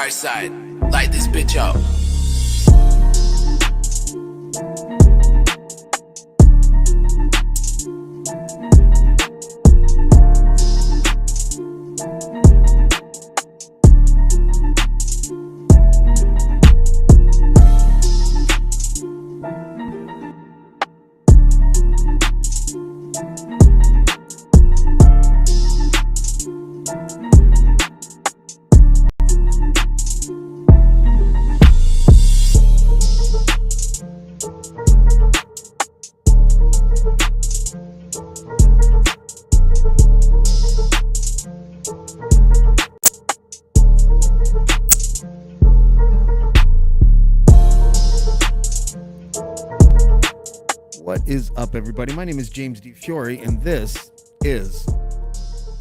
dark side. Light this bitch up. What is up, everybody? My name is James D. Fiore, and this is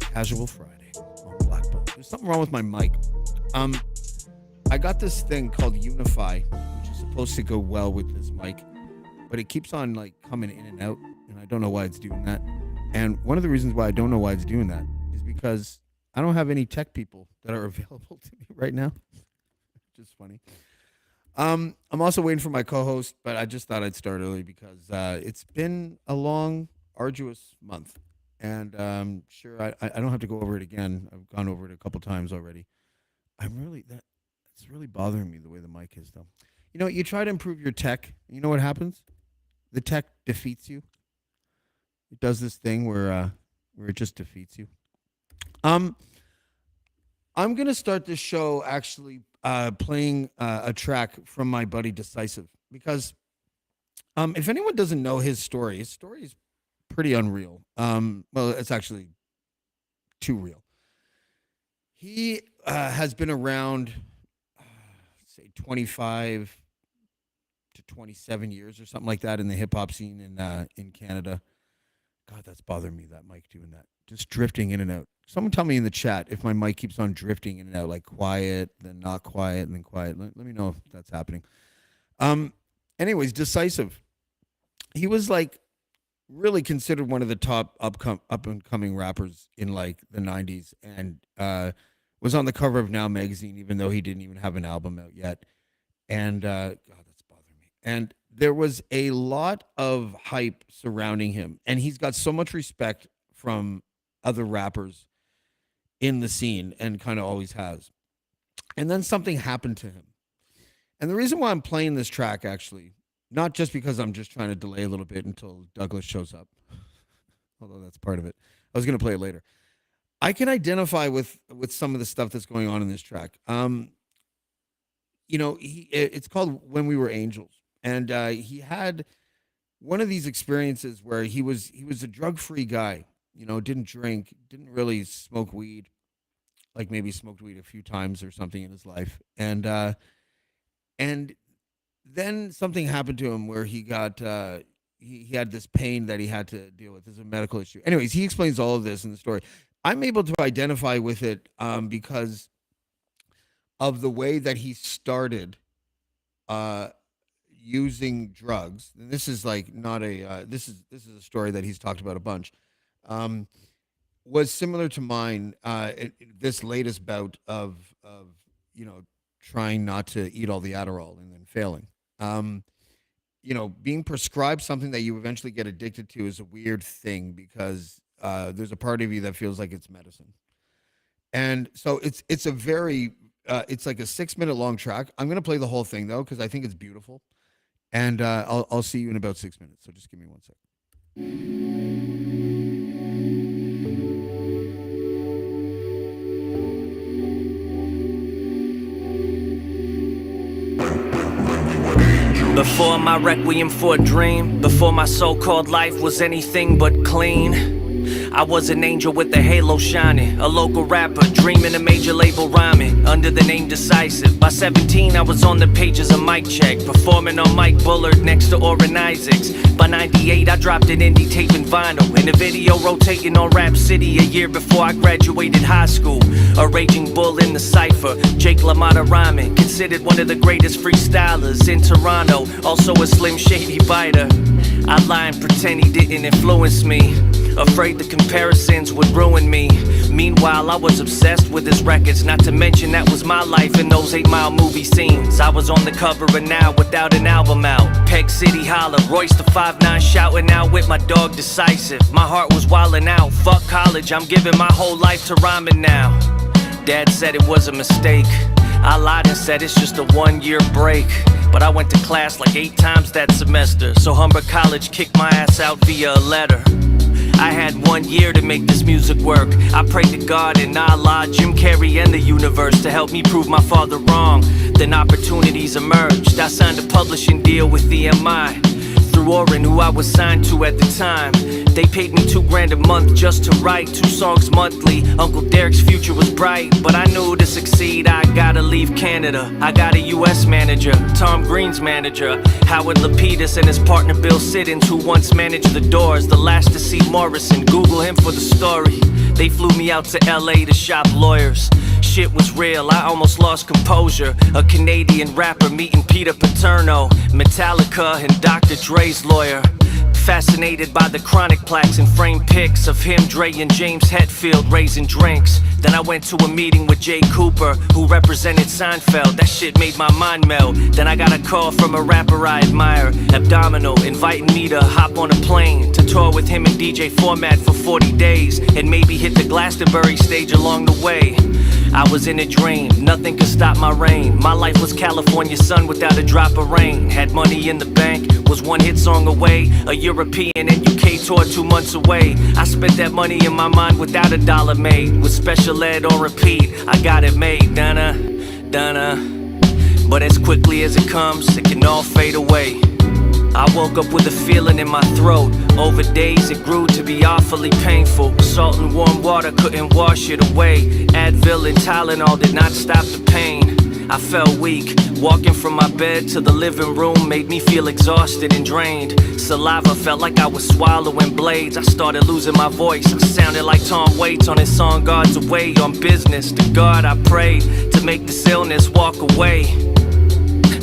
Casual Friday on Blackballed. There's something wrong with my mic. I got this thing called Unify, which is supposed to go well with this mic, but it keeps on like coming in and out, and I don't know why it's doing that. And one of the reasons why I don't know why it's doing that is because I don't have any tech people that are available to me right now. Which is funny. I'm also waiting for my co-host, but I just thought I'd start early because it's been a long, arduous month, and sure I don't have to go over it again. I've gone over it a couple times already. It's really bothering me the way the mic is, though. You know, you try to improve your tech. You know what happens? The tech defeats you. It does this thing where it just defeats you. I'm gonna start this show actually playing a track from my buddy Decisive, because if anyone doesn't know his story is pretty unreal. Well, it's actually too real. He has been around, say, 25 to 27 years or something like that in the hip hop scene in Canada. God, that's bothering me, that mic doing that. Just drifting in and out. Someone tell me in the chat if my mic keeps on drifting in and out, like quiet, then not quiet, and then quiet. Let me know if that's happening. Anyways, Decisive. He was like really considered one of the top up and coming rappers in like the 90s, and was on the cover of Now magazine, even though he didn't even have an album out yet. And God, that's bothering me. And there was a lot of hype surrounding him, and he's got so much respect from other rappers in the scene, and kind of always has. And then something happened to him. And the reason why I'm playing this track, actually, not just because I'm just trying to delay a little bit until Douglas shows up, although that's part of it. I was going to play it later. I can identify with some of the stuff that's going on in this track. You know, it's called When We Were Angels. And he had one of these experiences where he was a drug-free guy. You know, didn't drink, didn't really smoke weed, like maybe smoked weed a few times or something in his life. And then something happened to him where he got, he had this pain that he had to deal with. There's a medical issue. Anyways, he explains all of this in the story. I'm able to identify with it because of the way that he started using drugs. And this is like not a, this is a story that he's talked about a bunch. Was similar to mine. This latest bout of you know, trying not to eat all the Adderall and then failing. You know, being prescribed something that you eventually get addicted to is a weird thing, because there's a part of you that feels like it's medicine. And so it's a very it's like a 6-minute long track. I'm gonna play the whole thing though, because I think it's beautiful. And I'll see you in about 6 minutes. So just give me 1 second. Before my requiem for a dream, before my so-called life was anything but clean, I was an angel with a halo shining, a local rapper dreaming a major label rhyming under the name Decisive. By 17 I was on the pages of Mic Check, performing on Mike Bullard next to Orrin Isaacs. By 98 I dropped an indie tape and vinyl, in a video rotating on Rap City a year before I graduated high school. A raging bull in the cypher, Jake LaMotta rhyming, considered one of the greatest freestylers in Toronto, also a Slim Shady fighter. I lie and pretend he didn't influence me. afraid the comparisons would ruin me. Meanwhile, I was obsessed with his records, not to mention that was my life in those 8 Mile movie scenes. I was on the cover of Now without an album out. Peg City Holla, Royce the 5'9" shouting out with my dog Decisive. My heart was wildin' out, fuck college, I'm giving my whole life to rhyming now. Dad said it was a mistake. I lied and said it's just a 1-year break. But I went to class like 8 times that semester, so Humber College kicked my ass out via a letter. I had 1 year to make this music work. I prayed to God and Allah, Jim Carrey and the universe to help me prove my father wrong. Then opportunities emerged. I signed a publishing deal with EMI through Oren, who I was signed to at the time. They paid me $2,000 a month just to write 2 songs monthly. Uncle Derek's future was bright, but I knew to succeed I gotta leave Canada. I got a US manager, Tom Green's manager, Howard Lapidus and his partner Bill Siddons, who once managed the Doors, the last to see Morrison. Google him for the story. They flew me out to LA to shop lawyers. Shit was real, I almost lost composure. A Canadian rapper meeting Peter Paterno, Metallica and Dr. Dre's lawyer. Fascinated by the chronic plaques and framed pics of him, Dre, and James Hetfield raising drinks. Then I went to a meeting with Jay Cooper, who represented Seinfeld. That shit made my mind melt. Then I got a call from a rapper I admire, Abdominal, inviting me to hop on a plane to tour with him in DJ format for 40 days and maybe hit the Glastonbury stage along the way. I was in a dream, nothing could stop my reign. My life was California sun without a drop of rain. Had money in the bank, was 1 hit song away. A European and UK tour 2 months away. I spent that money in my mind without a dollar made. With special ed on repeat, I got it made. Donna, Donna. But as quickly as it comes, it can all fade away. I woke up with a feeling in my throat. Over days it grew to be awfully painful. Salt and warm water couldn't wash it away. Advil and Tylenol did not stop the pain. I felt weak. Walking from my bed to the living room made me feel exhausted and drained. Saliva felt like I was swallowing blades. I started losing my voice. I sounded like Tom Waits on his song God's Away. On business, to God I prayed to make this illness walk away.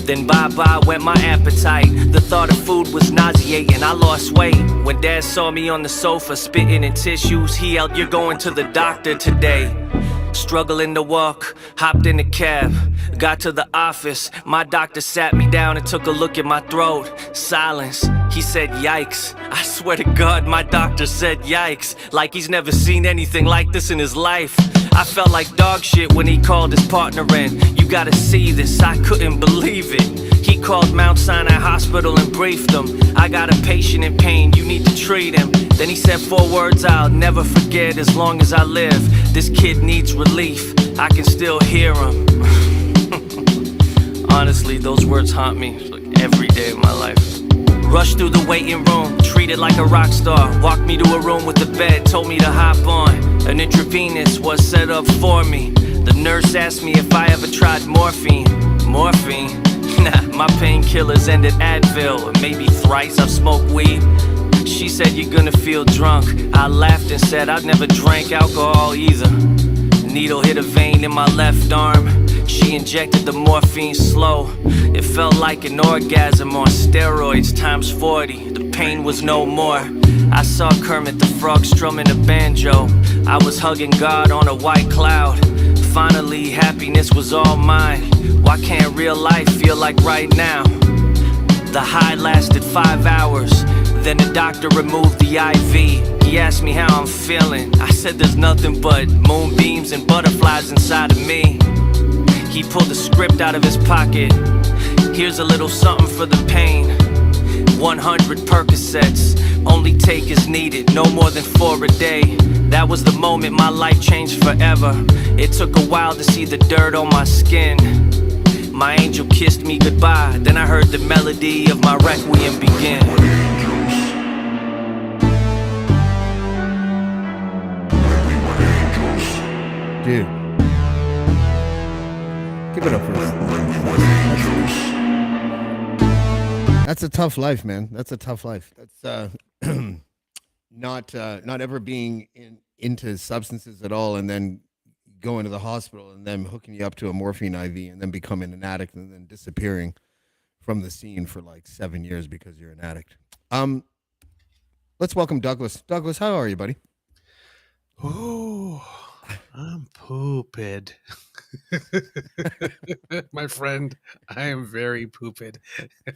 Then bye-bye went my appetite. The thought of food was nauseating, I lost weight. When Dad saw me on the sofa spitting in tissues, he yelled, "You're going to the doctor today." Struggling to walk, hopped in a cab, got to the office. My doctor sat me down and took a look at my throat. Silence. He said, "Yikes." I swear to God, my doctor said yikes, like he's never seen anything like this in his life. I felt like dog shit when he called his partner in. "You gotta see this," I couldn't believe it. He called Mount Sinai Hospital and briefed them. "I got a patient in pain, you need to treat him." Then he said 4 words I'll never forget as long as I live. "This kid needs relief," I can still hear him. Honestly, those words haunt me like every day of my life. Rushed through the waiting room, treated like a rock star. Walked me to a room with a bed, told me to hop on. An intravenous was set up for me. The nurse asked me if I ever tried morphine. Morphine? Nah, my painkillers ended Advil. Maybe thrice I've smoked weed. She said, "You're gonna feel drunk." I laughed and said I'd never drank alcohol either. Needle hit a vein in my left arm. She injected the morphine slow. It felt like an orgasm on steroids times 40. The pain was no more. I saw Kermit the Frog strumming a banjo. I was hugging God on a white cloud. Finally, happiness was all mine. Why can't real life feel like right now? The high lasted 5 hours. Then the doctor removed the IV. He asked me how I'm feeling. I said there's nothing but moonbeams and butterflies inside of me. He pulled the script out of his pocket. "Here's a little something for the pain. 100 Percocets, only take as needed, no more than 4 a day." That was the moment my life changed forever. It took a while to see the dirt on my skin. My angel kissed me goodbye. Then I heard the melody of my requiem begin. Dude, give it up for us. That's a tough life, man. That's a tough life. That's not ever being into substances at all, and then going to the hospital and then hooking you up to a morphine IV and then becoming an addict and then disappearing from the scene for like 7 years because you're an addict. Let's welcome Douglas. Douglas, how are you, buddy? Oh, I'm pooped. My friend, I am very pooped.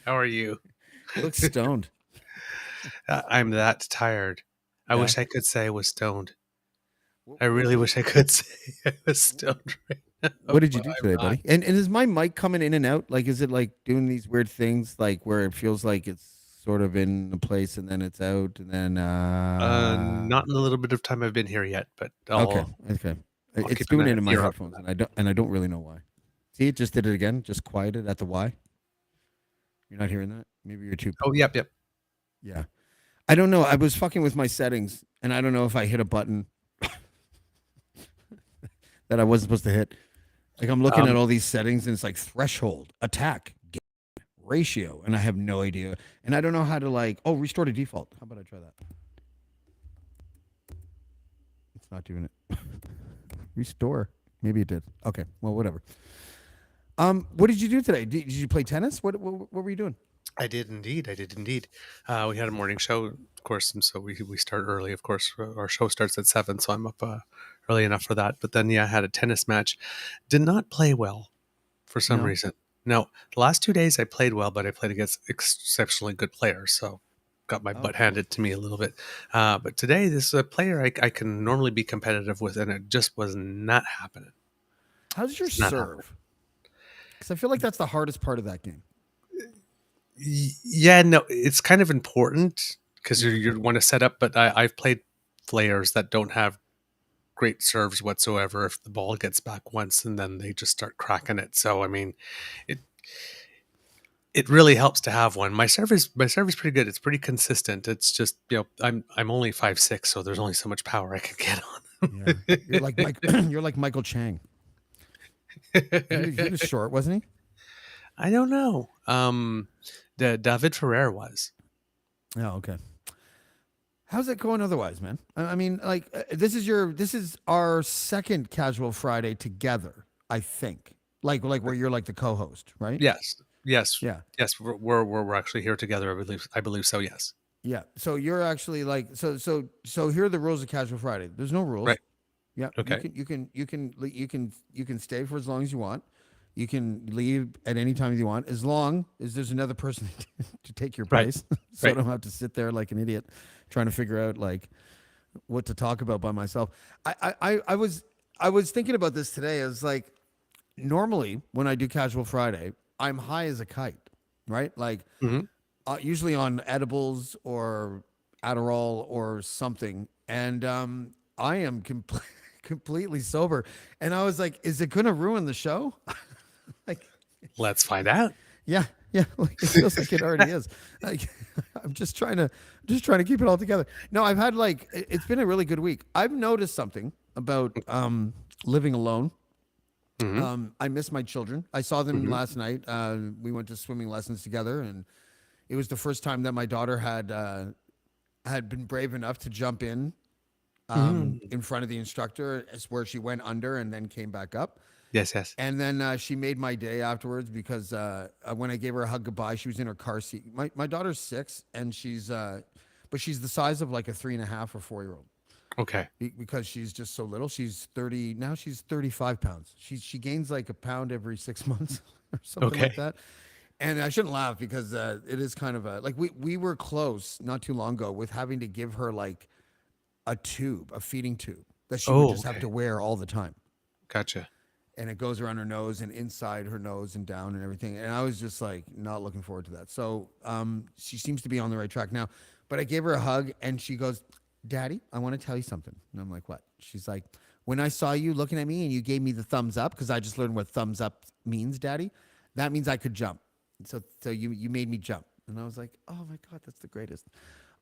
How are you? You look stoned. I'm that tired. I Yeah. wish I could say I was stoned. What, I really wish I could say I was stoned right now, what did you but do I'm today, not. buddy? And is my mic coming in and out? Like, is it like doing these weird things, like where it feels like it's sort of in a place and then it's out and then Not in the little bit of time I've been here yet, but okay, okay. I'll It's keep doing it an in my ear up for headphones, that. and I don't really know why. See, it just did it again. Just quieted at the Y. You're not hearing that? Maybe you're too. Oh, yep. Yeah. I don't know. I was fucking with my settings, and I don't know if I hit a button that I wasn't supposed to hit. Like I'm looking at Um, all these settings, and it's like threshold, attack, ratio, and I have no idea. And I don't know how to restore to default. How about I try that? It's not doing it. Restore. Maybe it did. Okay. Well, whatever. What did you do today? Did you play tennis? What were you doing? I did indeed. I did indeed. We had a morning show, of course, and so we start early. Of course, our show starts at 7, so I'm up early enough for that. But then, yeah, I had a tennis match. Did not play well for some No. reason. No, the last 2 days I played well, but I played against exceptionally good players, so got my Oh, butt handed to me a little bit. But today, this is a player I can normally be competitive with, and it just was not happening. how's your It's not happening. serve? Because I feel like that's the hardest part of that game. Yeah, no, it's kind of important because you want to set up. But I've played players that don't have great serves whatsoever. If the ball gets back once, and then they just start cracking it. So I mean, it it really helps to have one. My serve is pretty good. It's pretty consistent. It's just I'm only 5'6", so there's only so much power I can get Yeah, on. you're like Mike. You're like Michael Chang. He was short, wasn't he? I don't know. David Ferrer was. Oh, okay. How's it going otherwise, man? I mean, like this is our second Casual Friday together, I think. Like where you're like the co-host, right? Yes, yes, Yeah. yes. We're actually here together. I believe so. Yes. Yeah. So you're actually like so here are the rules of Casual Friday. There's no rules. Right. Yeah. Okay. You can stay for as long as you want. You can leave at any time you want, as long as there's another person to take your Right. place. So I Right. don't have to sit there like an idiot trying to figure out like what to talk about by myself. I was thinking about this today. I was like, normally when I do Casual Friday, I'm high as a kite, right? Like Hmm. usually on edibles or Adderall or something, and I am completely sober. And I was like, is it going to ruin the show? Like, Let's find out. yeah, yeah. Like, it feels like it already is. Like, I'm just trying to keep it all together. No, I've had like it's been a really good week. I've noticed something about living alone. Hmm. I miss my children. I saw them Hmm. last night. We went to swimming lessons together, and it was the first time that my daughter had been brave enough to jump in front of the instructor, where she went under and then came back up. Yes. Yes. And then she made my day afterwards because when I gave her a hug goodbye, she was in her car seat. My daughter's 6, and but she's the size of like a 3.5 or 4-year-old Okay. because she's just so little. She's 30 now. She's 35 pounds. She gains like a pound every 6 months or something like Okay. that. And I shouldn't laugh because it is kind of like we were close not too long ago with having to give her like a feeding tube that she would Oh, just have okay. to wear all the time. Gotcha. And it goes around her nose and inside her nose and down and everything. And I was just like not looking forward to that. So she seems to be on the right track now. But I gave her a hug and she goes, "Daddy, I want to tell you something." And I'm like, "What?" She's like, "When I saw you looking at me and you gave me the thumbs up, because I just learned what thumbs up means, Daddy, that means I could jump. So you made me jump." And I was like, "Oh my God, that's the greatest."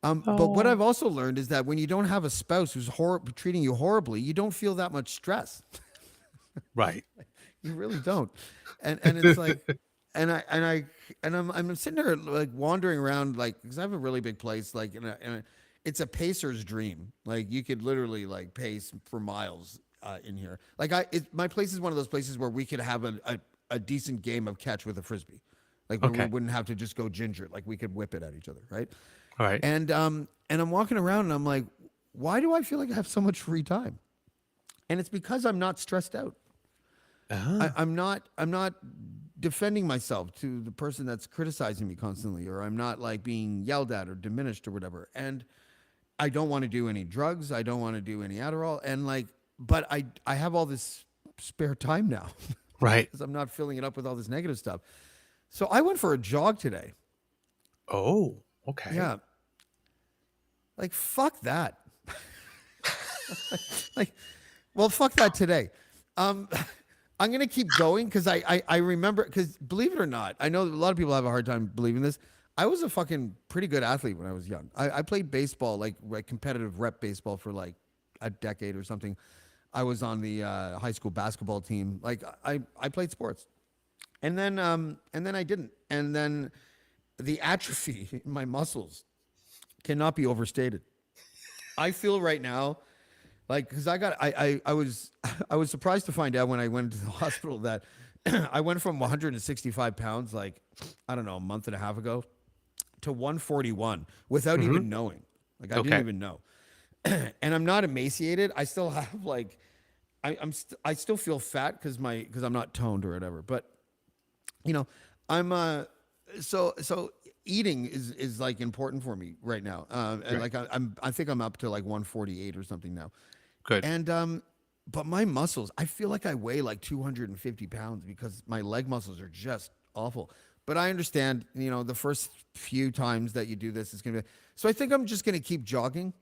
But what Oh. I've also learned is that when you don't have a spouse who's treating you horribly, you don't feel that much stress. Right. You really don't. And it's like, I'm sitting there like wandering around, like, because I have a really big place, like it's a pacer's dream. Like you could literally like pace for miles in here. Like my place is one of those places where we could have a decent game of catch with a frisbee, like where we Okay. wouldn't have to just go ginger. Like we could whip it at each other, right? All right. And I'm walking around and I'm like, why do I feel like I have so much free time? And it's because I'm not stressed out. Ah, I'm not defending myself to the person that's criticizing me constantly, or I'm not like being yelled at or diminished or whatever. And I don't want to do any drugs. I don't want to do any Adderall. And like, but I have all this spare time now right. because I'm not filling it up with all this negative stuff. So I went for a jog today. Oh, okay. Yeah. Like, fuck that. Like, well, fuck that today. Um, I'm gonna keep going because I remember, because believe it or not, I know that a lot of people have a hard time believing this. I was a fucking pretty good athlete when I was young. I played baseball, like competitive rep baseball for like a decade or something. I was on the high school basketball team. Like I played sports, and then I didn't, and then the atrophy in my muscles cannot be overstated. I feel right now like, because I was surprised to find out when I went to the hospital that I went from 165 pounds, like, I don't know, a month and a half ago, to 141 without Mm-hmm. even knowing. Like, I didn't Okay. even know. And I'm not emaciated. I still have like, I still feel fat because I'm not toned or whatever. But you know, I'm so eating is like important for me right now. And Right. like I think I'm up to like 148 or something now. Good. And but my muscles, I feel like I weigh like 250 pounds because my leg muscles are just awful. But I understand, the first few times that you do this, it's gonna be. So I think I'm just gonna keep jogging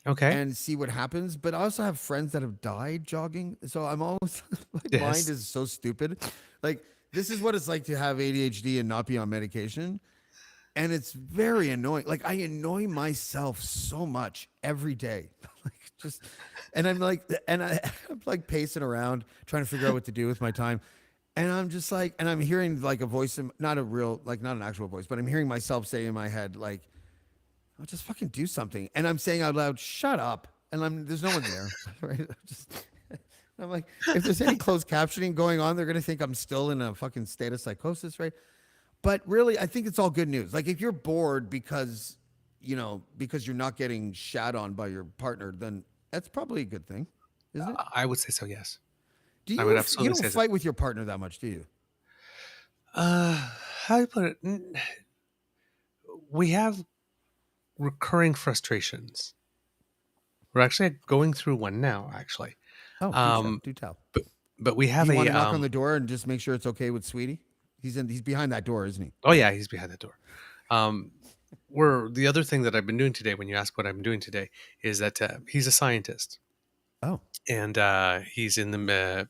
Okay. and see what happens. But I also have friends that have died jogging, so I'm always my mind Yes. is so stupid. Like, this is what it's like to have ADHD and not be on medication. And it's very annoying. Like, I annoy myself so much every day. Like, just, and I'm like, I'm like pacing around trying to figure out what to do with my time. And I'm just like, and I'm hearing like a voice, not a real, like not an actual voice, but I'm hearing myself say in my head, like, "I'll just fucking do something." And I'm saying out loud, "Shut up." And there's no one there. Right? I'm like, if there's any closed captioning going on, they're going to think I'm still in a fucking state of psychosis, right? But really, I think it's all good news. Like, if you're bored because you're not getting shat on by your partner, then that's probably a good thing, isn't it? I would say so. Yes. Do I would you absolutely don't say so. fight with your partner that much, do you? How do you put it? We have recurring frustrations. We're actually going through one now, actually. Oh, do tell. Um, Do tell. but but we Do have you want a to knock on the door and just make sure it's okay with Sweetie? He's behind that door, isn't he? oh yeah, he's behind the door. Um, we're the other thing that I've been doing today. When you ask what I'm doing today, is that he's a scientist Oh, and he's in the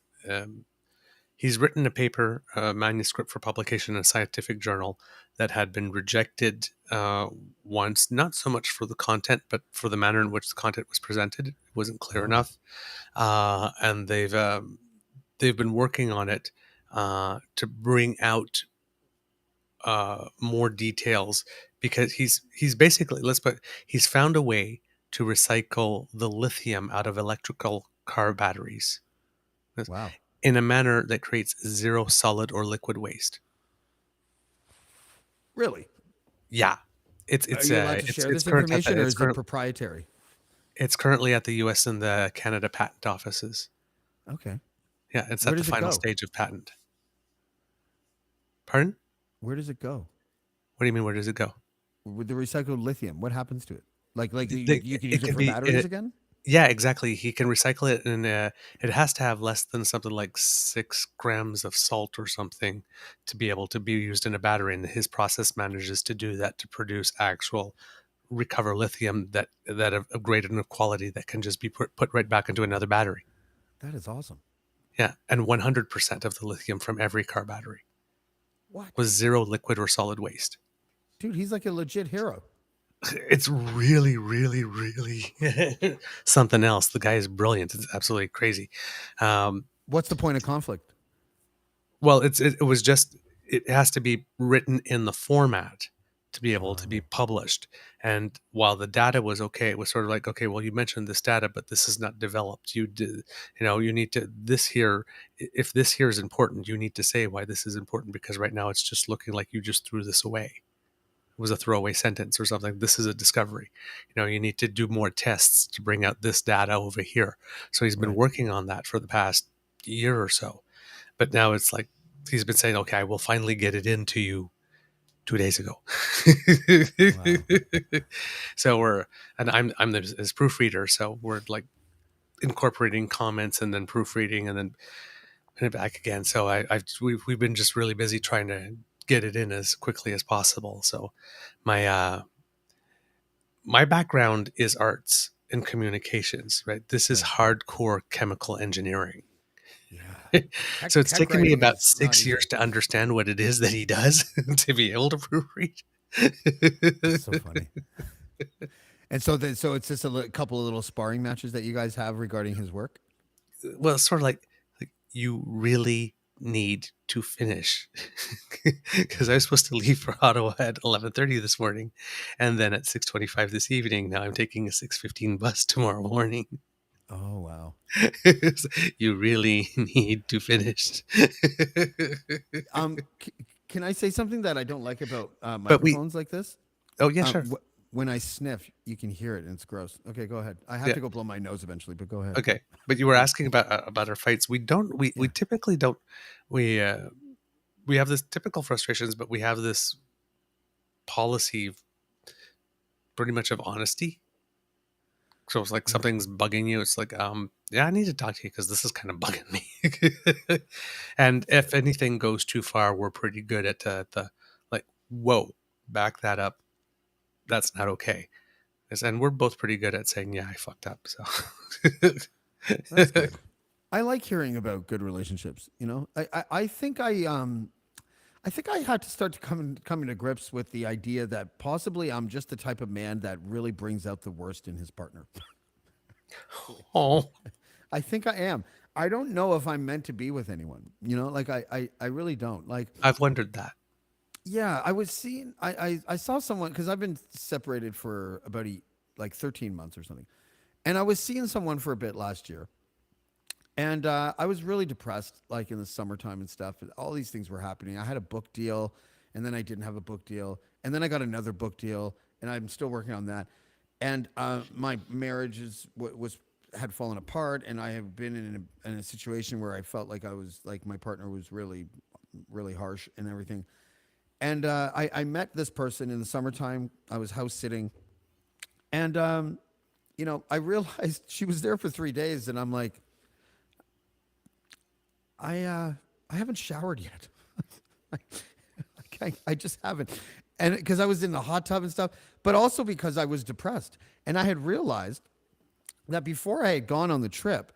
he's written a paper, a manuscript for publication in a scientific journal that had been rejected once, not so much for the content, but for the manner in which the content was presented. It wasn't clear oh, enough, and they've been working on it to bring out more details because he's basically he's found a way to recycle the lithium out of electrical car batteries wow. in a manner that creates zero solid or liquid waste. Really? Yeah, Are you allowed to share it's this current at information, the or is it proprietary? it's currently at the U.S. and the Canada patent offices. Okay. Yeah, it's Where at the does it final go? stage of patent. Pardon? Where does it go What do you mean? Where does it go? with the recycled lithium? What happens to it? Like you can It use it can for be. batteries again? Yeah, exactly. He can recycle it, and it has to have less than something like 6 grams of salt or something to be able to be used in a battery. And his process manages to do that to produce actual recover lithium that of great enough quality that can just be put right back into another battery. That is awesome. Yeah, and 100% of the lithium from every car battery What? was zero liquid or solid waste. Dude, he's like a legit hero. It's really, really, really something else. The guy is brilliant. It's absolutely crazy. Um, What's the point of conflict? Well, it was just it has to be written in the format to be able to be published. And while the data was okay, it was sort of like, okay, well, you mentioned this data, but this is not developed. You did, you need to this here. If this here is important, you need to say why this is important because right now it's just looking like you just threw this away. was a throwaway sentence or something. This is a discovery. You need to do more tests to bring out this data over here. So he's been Right. working on that for the past year or so. But now it's like he's been saying, okay, I will finally get it into you 2 days ago. Wow. So I'm his proofreader. So we're like incorporating comments and then proofreading and then putting it back again. So we've been just really busy trying to get it in as quickly as possible. So my background is arts and communications, right? This is Right. hardcore chemical engineering. Yeah. So it's Tech taken me writing about is not 6 years easy. to understand what it is that he does to be able to proofread. That's so funny. And so it's just couple of little sparring matches that you guys have regarding his work. Well, it's sort of like you really need to finish because I was supposed to leave for Ottawa at 11:30 this morning, and then at 6:25 this evening. Now I'm taking a 6:15 bus tomorrow morning. Oh wow. You really need to finish. Can I say something that I don't like about But we, microphones like this? oh yeah, sure. When I sniff, you can hear it, and it's gross. Okay, go ahead. I have Yeah. to go blow my nose eventually, but go ahead. Okay, but you were asking about our fights. We don't. We Yeah. typically don't. We we have this typical frustrations, but we have this policy, pretty much of honesty. So it's like something's bugging you. It's like, yeah, I need to talk to you because this is kind of bugging me. And if anything goes too far, we're pretty good at the like, whoa, back that up. That's not okay. And we're both pretty good at saying, yeah, I fucked up. So That's good. I like hearing about good relationships. I think I think I had to start to coming to grips with the idea that possibly I'm just the type of man that really brings out the worst in his partner. Oh, I think I am. I don't know if I'm meant to be with anyone. Like I really don't. Like, I've wondered that. yeah, I was seeing. I saw someone because I've been separated for about like 13 months or something, and I was seeing someone for a bit last year, and I was really depressed, like in the summertime and stuff. All these things were happening. I had a book deal, and then I didn't have a book deal, and then I got another book deal, and I'm still working on that. And my marriage had fallen apart, and I have been in a situation where I felt like I was like my partner was really, really harsh and everything. And I met this person in the summertime. I was house sitting, and I realized she was there for 3 days, and I'm like, I haven't showered yet. I just haven't, and because I was in the hot tub and stuff, but also because I was depressed, and I had realized that before I had gone on the trip,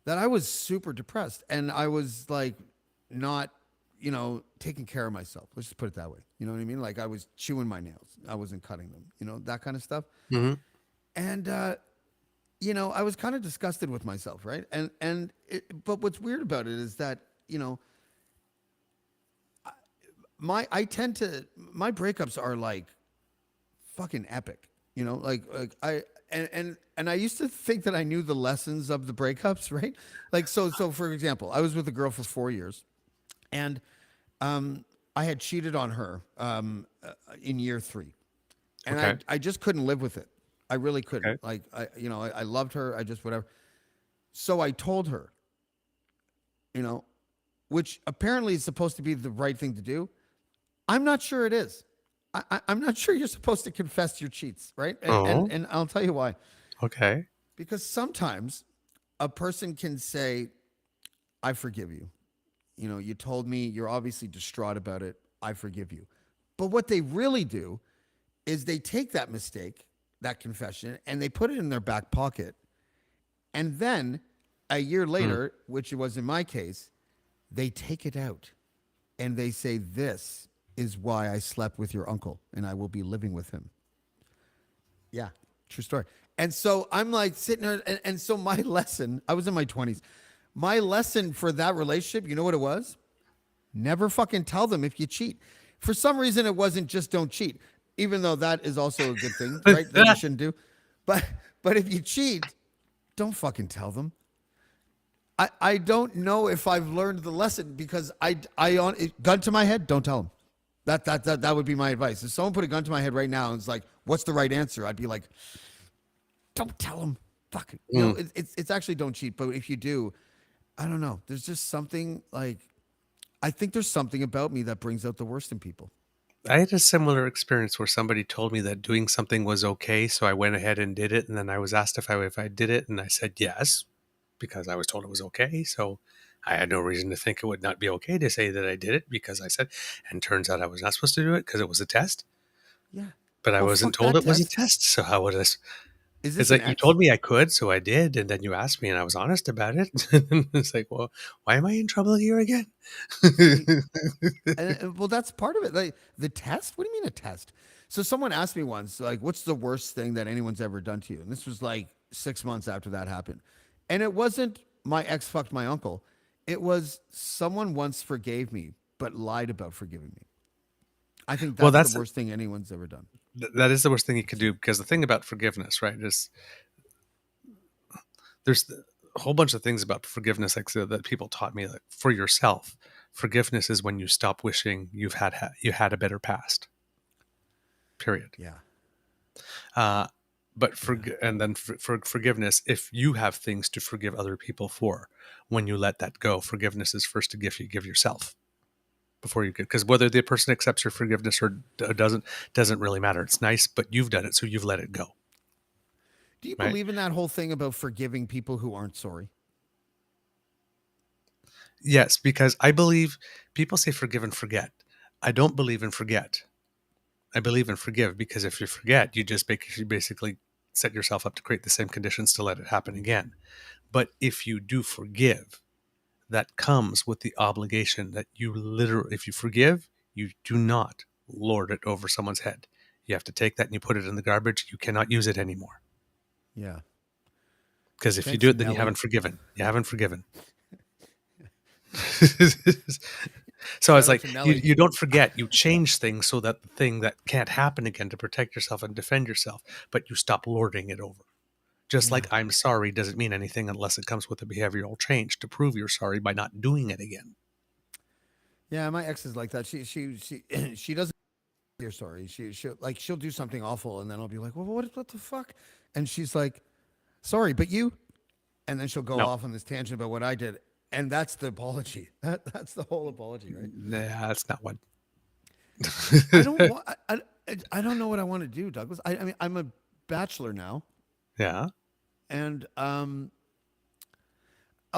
that I was super depressed, and I was like not taking care of myself. Let's just put it that way. You know what I mean? Like I was chewing my nails. I wasn't cutting them, that kind of stuff. Mm-hmm. And, I was kind of disgusted with myself. Right. But what's weird about it is that, my breakups are like fucking epic, and I used to think that I knew the lessons of the breakups. Right. Like, so for example, I was with a girl for 4 years. And I had cheated on her in year 3, and Okay. I just couldn't live with it. I really couldn't. Okay. Like I loved her. I just whatever. So I told her, which apparently is supposed to be the right thing to do. I'm not sure it is. I'm not sure you're supposed to confess your cheats, right? And I'll tell you why. Okay. Because sometimes a person can say, "I forgive you." You told me, you're obviously distraught about it. I forgive you. But what they really do is they take that mistake, that confession, and they put it in their back pocket. And then a year later, which it was in my case, they take it out and they say, "This is why I slept with your uncle and I will be living with him." Yeah, true story. And so I'm like sitting there. And so my lesson, I was in my 20s. My lesson for that relationship, you know what it was? Never fucking tell them if you cheat. For some reason, it wasn't just don't cheat, even though that is also a good thing, right? That you shouldn't do. But if you cheat, don't fucking tell them. I don't know if I've learned the lesson because gun to my head, don't tell them. That would be my advice. If someone put a gun to my head right now and it's like, what's the right answer? I'd be like, don't tell them. Fuck it. You know, it's actually don't cheat. But if you do, I don't know. There's just something like, I think there's something about me that brings out the worst in people. I had a similar experience where somebody told me that doing something was okay, so I went ahead and did it, and then I was asked if I did it, and I said yes, because I was told it was okay, so I had no reason to think it would not be okay to say that I did it because I said, and turns out I was not supposed to do it because it was a test, Yeah. but I Well, wasn't fuck told that it was a test. test, so how would I? Is It's this an like you X? told me I could, so I did, and then you asked me, and I was honest about it. It's like, well, why am I in trouble here again? See, well, that's part of it. Like the test. What do you mean a test? So someone asked me once, like, "What's the worst thing that anyone's ever done to you?" And this was like 6 months after that happened, and it wasn't my ex fucked my uncle. It was someone once forgave me but lied about forgiving me. I think Well, that's the worst thing anyone's ever done. that is the worst thing you could do, because the thing about forgiveness, right, is there's a whole bunch of things about forgiveness, like so that people taught me, like for yourself. Forgiveness is when you stop wishing you had a better past. Period. Yeah. But and then for forgiveness, if you have things to forgive other people for, when you let that go, forgiveness is first a gift you give yourself before you give. Because whether the person accepts your forgiveness or doesn't really matter. It's nice, but you've done it, so you've let it go. Do you Right? believe in that whole thing about forgiving people who aren't sorry? Yes, because I believe people say forgive and forget. I don't believe in forget. I believe in forgive, because if you forget, you just basically set yourself up to create the same conditions to let it happen again. But if you do forgive, that comes with the obligation that you literally, if you forgive, you do not lord it over someone's head. You have to take that and you put it in the garbage. You cannot use it anymore. Yeah. Because if you Thanks, do it, then you Nelly. haven't forgiven. You haven't forgiven. So it's Shout out like to Nelly. you don't forget. You change things so that the thing that can't happen again to protect yourself and defend yourself, but you stop lording it over. Just like I'm sorry doesn't mean anything unless it comes with a behavioral change to prove you're sorry by not doing it again. Yeah, my ex is like that. She doesn't. You're sorry. She'll do something awful, and then I'll be like, well, what the fuck? And she's like, sorry, but you. And then she'll go No. off on this tangent about what I did, and that's the apology. That's the whole apology, right? Nah, that's not what. I don't want. I don't know what I want to do, Douglas. I mean, I'm a bachelor now, Yeah. and I'll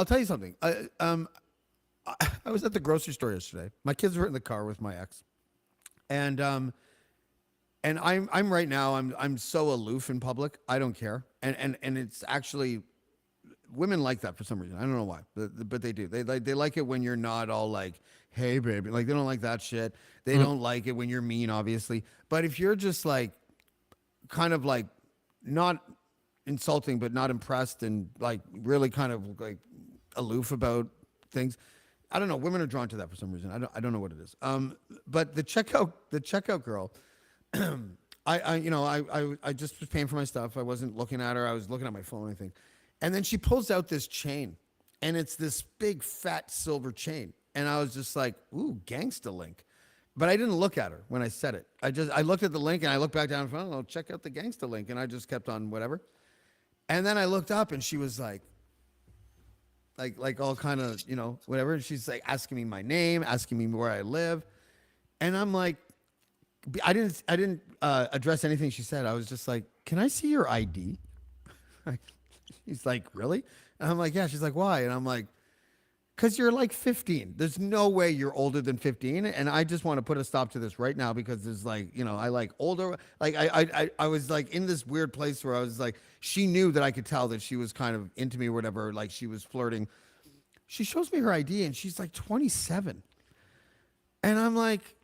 tell you something. I was at the grocery store yesterday. My kids were in the car with my ex, and I'm right now. I'm so aloof in public. I don't care, and it's actually women like that for some reason. I don't know why, but they do. They like it when you're not all like, hey baby, like they don't like that shit. They don't like it when you're mean, obviously. But if you're just like, kind of like, not insulting but not impressed and like really kind of like aloof about things. I don't know. Women are drawn to that for some reason. I don't know what it is. But the checkout girl, I just was paying for my stuff. I wasn't looking at her. I was looking at my phone, I think. And then she pulls out this chain, and it's this big fat silver chain. And I was just like, ooh, gangsta link. But I didn't look at her when I said it. I looked at the link and I looked back down and found, oh, check out the gangsta link. And I just kept on whatever. And then I looked up and she was like all kind of, whatever. And she's like asking me my name, asking me where I live. And I'm like, I didn't address anything she said. I was just like, can I see your ID? She's like, really? And I'm like, yeah. She's like, why? And I'm like, because you're like 15. There's no way you're older than 15. And I just want to put a stop to this right now because there's like, I like older. Like I was like in this weird place where I was like, she knew that I could tell that she was kind of into me or whatever. Like she was flirting. She shows me her ID and she's like 27. And I'm like,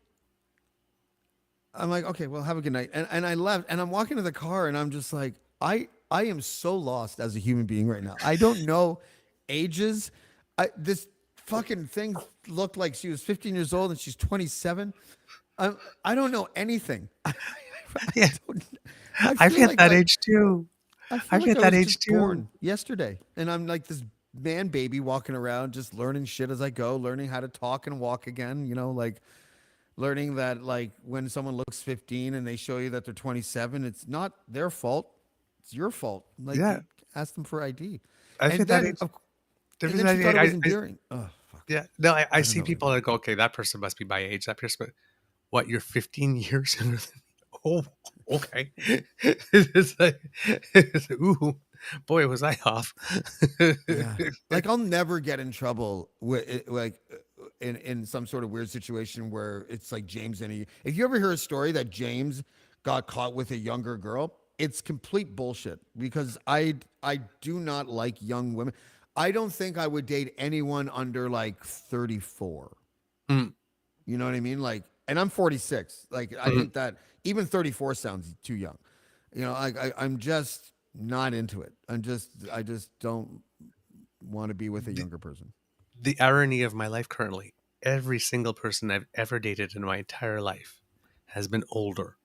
okay, well, have a good night. And I left and I'm walking to the car and I'm just like, I am so lost as a human being right now. I don't know ages. This fucking thing looked like she was 15 years old and she's 27. I don't know anything. Yeah. I've feel hit that age too. I've hit that age too. Born yesterday, and I'm like this man baby walking around, just learning shit as I go, learning how to talk and walk again. learning that like when someone looks 15 and they show you that they're 27, it's not their fault. It's your fault. Like Yeah, you ask them for ID. I And think that then age. and then she thought it was endearing. Oh fuck. Yeah, no, I I don't see know. people that go, okay, that person must be my age. That person, but what? You're 15 years younger than me. Oh, okay. It's like, ooh, boy, was I off. Yeah. Like I'll never get in trouble with like in some sort of weird situation where it's like James and he. If you ever hear a story that James got caught with a younger girl, it's complete bullshit because I do not like young women. I don't think I would date anyone under like 34. Mm, You know what I mean? Like, and I'm 46. Like, I mhm. think that even 34 sounds too young. You know, I'm just not into it. I just don't want to be with a The, younger person. the irony of my life currently, every single person I've ever dated in my entire life has been older,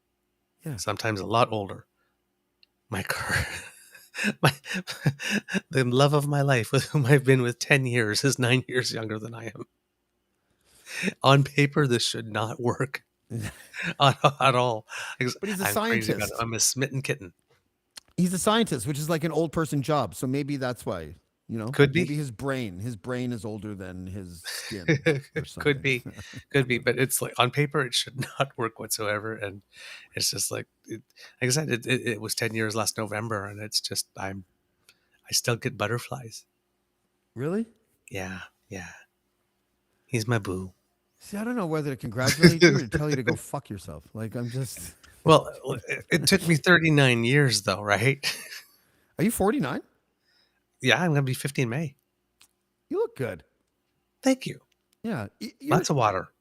Yeah. sometimes a lot older. My current, my, the love of my life with whom I've been with 10 years is 9 years younger than I am. On paper, this should not work at all. But he's a I'm crazy about it. scientist. I'm a smitten kitten. He's a scientist, which is like an old person job. So maybe that's why, Could maybe be. his brain is older than his skin or Could something. be. Could be. But it's like on paper, it should not work whatsoever. And it's just like I said, it was 10 years last November. And it's just, I still get butterflies. Really? Yeah. Yeah. He's my boo. See, I don't know whether to congratulate you or to tell you to go fuck yourself. Like, I'm just. Well, it took me 39 years, though, right? Are you 49? Yeah, I'm going to be 50 in May. You look good. Thank you. Yeah. Lots of water.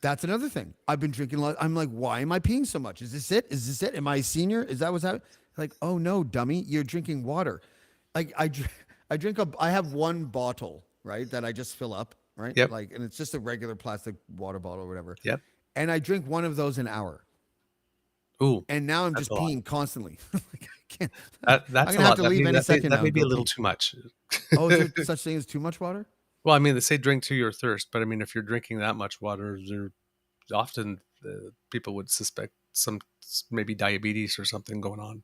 That's another thing. I've been drinking a lot. I'm like, why am I peeing so much? Is this it? Is this it? Am I a senior? Is that what's happening? Like, oh no, dummy, you're drinking water. Like I have one bottle, right, that I just fill up, right? Yep. Like, and it's just a regular plastic water bottle or whatever. Yep. And I drink one of those an hour. Ooh, And now I'm that's just a lot. peeing constantly. Like, I can't. That's I'm a gonna have lot. to That leave may, any that may, second that now may and be go a little pee. too much. Oh, is there such thing as too much water? Well, I mean, they say drink to your thirst, but I mean, if you're drinking that much water, there often people would suspect some maybe diabetes or something going on.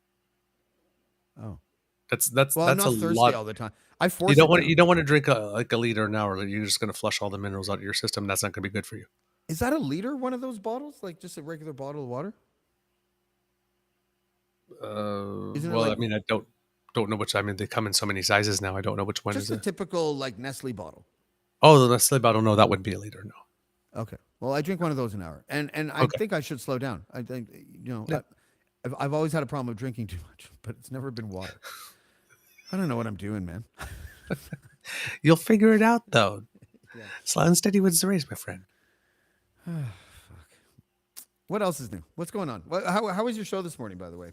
Oh. Well, I'm That's a not thirsty lot. all the time. I force it You down. don't want to drink like a liter an hour. You're just going to flush all the minerals out of your system. That's not going to be good for you. Is that a liter? One of those bottles, like just a regular bottle of water? Isn't it Well, I like mean, I don't know which. I mean, they come in so many sizes now. I don't know which one is just a it. typical like Nestle bottle? Oh, the Nestle bottle. No, that wouldn't be a liter. No. Okay. Well, I drink one of those an hour, and I Okay. think I should slow down. I think Yeah. I've always had a problem with drinking too much, but it's never been water. I don't know what I'm doing, man. You'll figure it out though. Yeah. Slow and steady wins the race, my friend. What else is new? What's going on? How was your show this morning, by the way?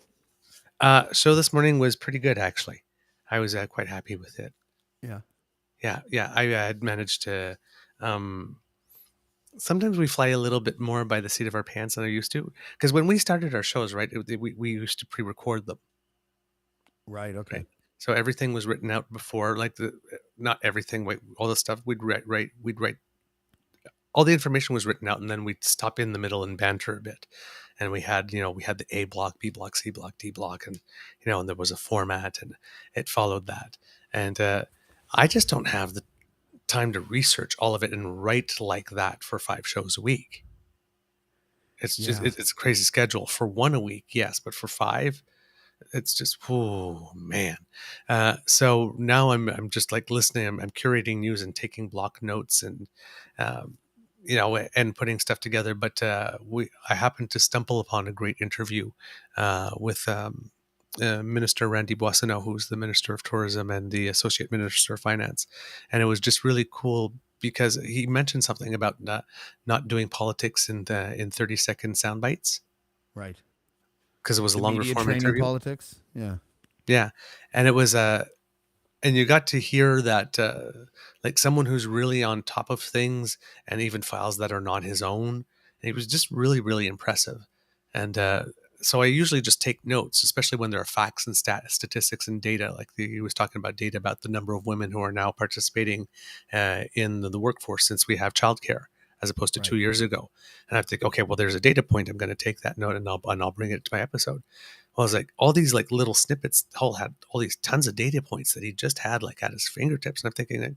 Show this morning was pretty good, actually. I was quite happy with it. Yeah. Yeah. I had managed to. Sometimes we fly a little bit more by the seat of our pants than I used to, because when we started our shows, right, we used to pre-record them. Right. Okay. Right. So everything was written out before, like not everything, all the stuff we'd write. All the information was written out, and then we'd stop in the middle and banter a bit. And we had the A block, B block, C block, D block, and and there was a format, and it followed that. And I just don't have the time to research all of it and write like that for 5 shows a week. It's just Yeah. it's a crazy schedule for 1 a week, yes, but for 5, it's just, oh man. So now I'm just like listening. I'm curating news and taking block notes and um, and putting stuff together. But I happened to stumble upon a great interview with Minister Randy Boissonneau, who's the Minister of Tourism and the Associate Minister of Finance, and it was just really cool because he mentioned something about not doing politics in 30-second sound bites, Right. because it was a The longer media form training interview. politics. Yeah. Yeah, and it was and you got to hear that like someone who's really on top of things, and even files that are not his own. And it was just really, really impressive. And so I usually just take notes, especially when there are facts and statistics and data. Like he was talking about data about the number of women who are now participating in the workforce since we have childcare. as opposed to Right. 2 years ago. And I think, okay, well, there's a data point. I'm going to take that note and I'll bring it to my episode. Well, I was like, all these like little snippets, had all these tons of data points that he just had like at his fingertips. And I'm thinking, like,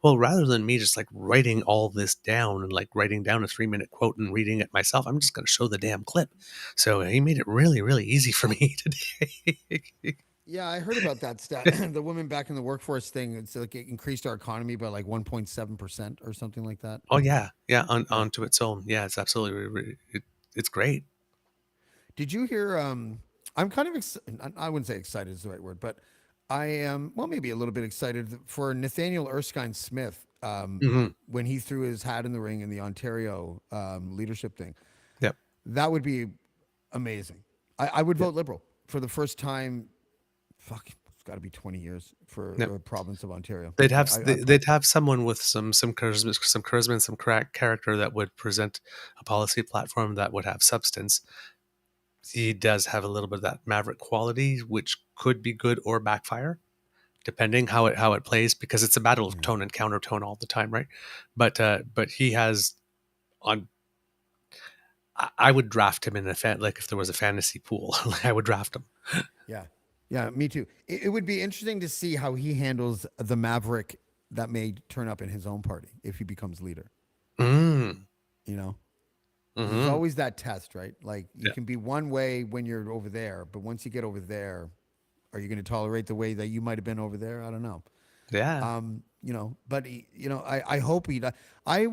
well, rather than me just like writing all this down and like writing down a 3-minute quote and reading it myself, I'm just going to show the damn clip. So he made it really, really easy for me today. Yeah, I heard about that stat. The women back in the workforce thing. It's like it increased our economy by like 1.7% or something like that. Oh yeah, yeah, Yeah. onto its own. Yeah, it's absolutely it's great. Did you hear? I'm kind of I wouldn't say excited is the right word, but I am well, maybe a little bit excited for Nathaniel Erskine Smith Hmm. when he threw his hat in the ring in the Ontario leadership thing. Yep. That would be amazing. I would Yep. vote Liberal for the first time. Fuck, it's got to be 20 years for Yep. the province of Ontario. They'd have I they'd have someone with some charisma, and some character that would present a policy platform that would have substance. He does have a little bit of that maverick quality, which could be good or backfire, depending how it plays, because it's a battle of tone and countertone all the time, right? But he has on. I would draft him in a like if there was a fantasy pool, I would draft him. Yeah. Yeah, me too. It would be interesting to see how he handles the maverick that may turn up in his own party if he becomes leader. Mm. You know, there's Hmm. always that test, right? Like you Yeah. can be one way when you're over there, but once you get over there, are you going to tolerate the way that you might have been over there? I don't know. Yeah. But I hope he does. I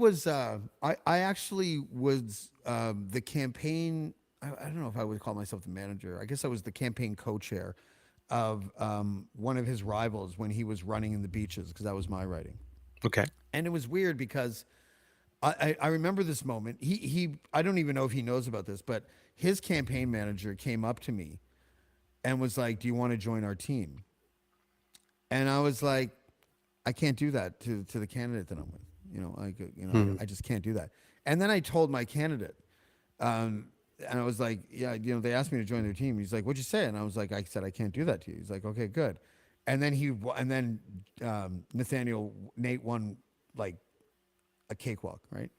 actually was the campaign. I don't know if I would call myself the manager. I guess I was the campaign co-chair of one of his rivals when he was running in the beaches because that was my writing. Okay. And it was weird because I remember this moment. He I don't even know if he knows about this, but his campaign manager came up to me and was like, "Do you want to join our team?" And I was like, "I can't do that to the candidate that I'm with. Hmm. I just can't do that." And then I told my candidate, and I was like, "Yeah, they asked me to join their team." He's like, "What'd you say?" And I was like, "I said I can't do that to you." He's like, "Okay, good." And then Nate won like a cakewalk, right?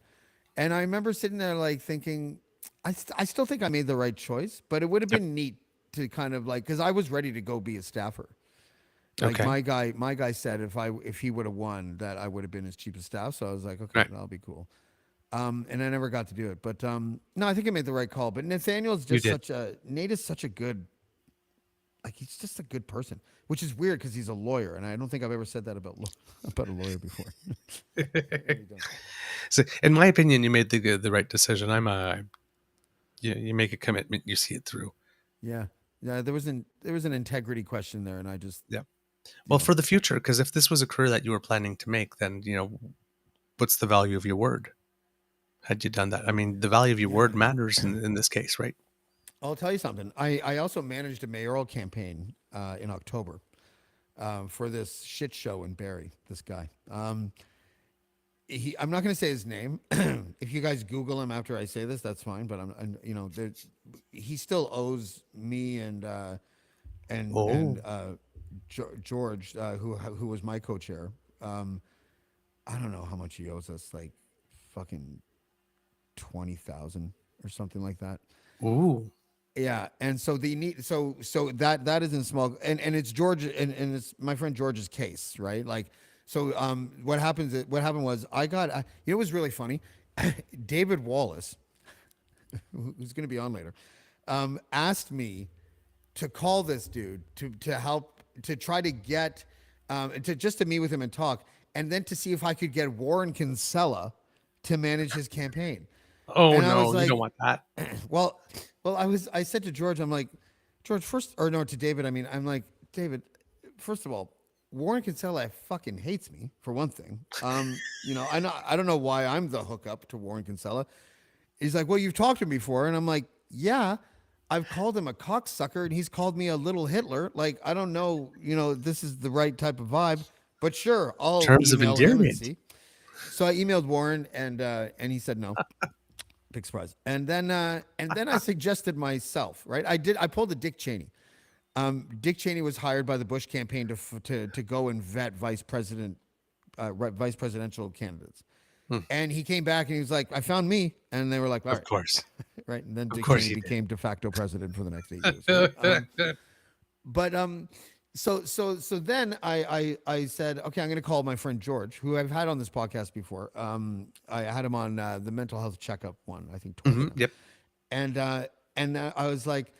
And I remember sitting there like thinking, I still think I made the right choice, but it would have Yep. been neat to kind of like because I was ready to go be a staffer. Like Okay. my guy said if he would have won that I would have been his chief of staff. So I was like, okay, Right. that'll be cool. And I never got to do it, but no, I think I made the right call. But You did. Nate is such a good, like he's just a good person, which is weird because he's a lawyer, and I don't think I've ever said that about about a lawyer before. Really don't. So, in my opinion, you made the right decision. You make a commitment, you see it through. Yeah, yeah. There was an integrity question there, and I just Yeah. you Well, know for the future, because if this was a career that you were planning to make, then what's the value of your word? Had you done that? I mean, the value of your yeah. word matters in this case, right? I'll tell you something. I also managed a mayoral campaign in October for this shit show in Barrie. This guy. I'm not going to say his name. If you guys Google him after I say this, that's fine. But he still owes me and Oh. George, who was my co-chair. I don't know how much he owes us, like fucking 20,000 or something like that. Ooh. Yeah, and so the need so that isn't small, and it's George and it's my friend George's case, right? Like, so what happened was it was really funny. David Wallace, who's going to be on later, asked me to call this dude to help to try to get to meet with him and talk, and then to see if I could get Warren Kinsella to manage his campaign. Oh And I was no, you like, don't want that. well, I said to George, I'm like, George, first, or no, to David, I mean, I'm like, David, first of all, Warren Kinsella fucking hates me for one thing. I don't know why I'm the hookup to Warren Kinsella. He's like, well, you've talked to him before. And I'm like, yeah, I've called him a cocksucker and he's called me a little Hitler. Like, I don't know, this is the right type of vibe, but sure, I'll Terms of email him and endearment. see. So I emailed Warren and he said no. Big surprise. And then I suggested myself, right? I pulled a Dick Cheney. Dick Cheney was hired by the Bush campaign to go and vet vice presidential candidates. And he came back and he was like, I found me. And they were like, all Of right. course. Right. And then Of Dick course Cheney he did. became de facto president for the next 8 years. Right? But so then I said, okay, I'm going to call my friend George, who I've had on this podcast before. I had him on the mental health checkup one, I think twice. Yep. And I was like,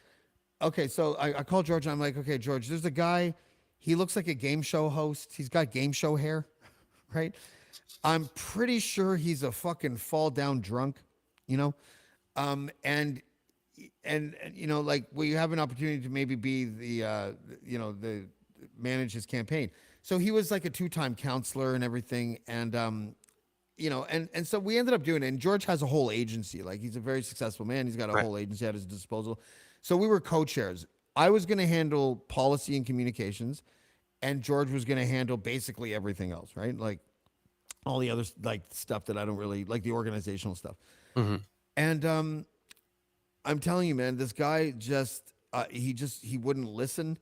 okay, so I called George and I'm like, okay, George, there's a guy. He looks like a game show host. He's got game show hair, right? I'm pretty sure he's a fucking fall down drunk, you know, and you know, like, will you have an opportunity to maybe be the the manage his campaign? So he was like a 2-time counselor and everything, and and so we ended up doing it. And George has a whole agency. Like, he's a very successful man. He's got a whole agency at his disposal. So we were co-chairs. I was going to handle policy and communications, and George was going to handle basically everything else, right? Like all the other like stuff that I don't really like, the organizational stuff. And I'm telling you, man, this guy just he wouldn't listen.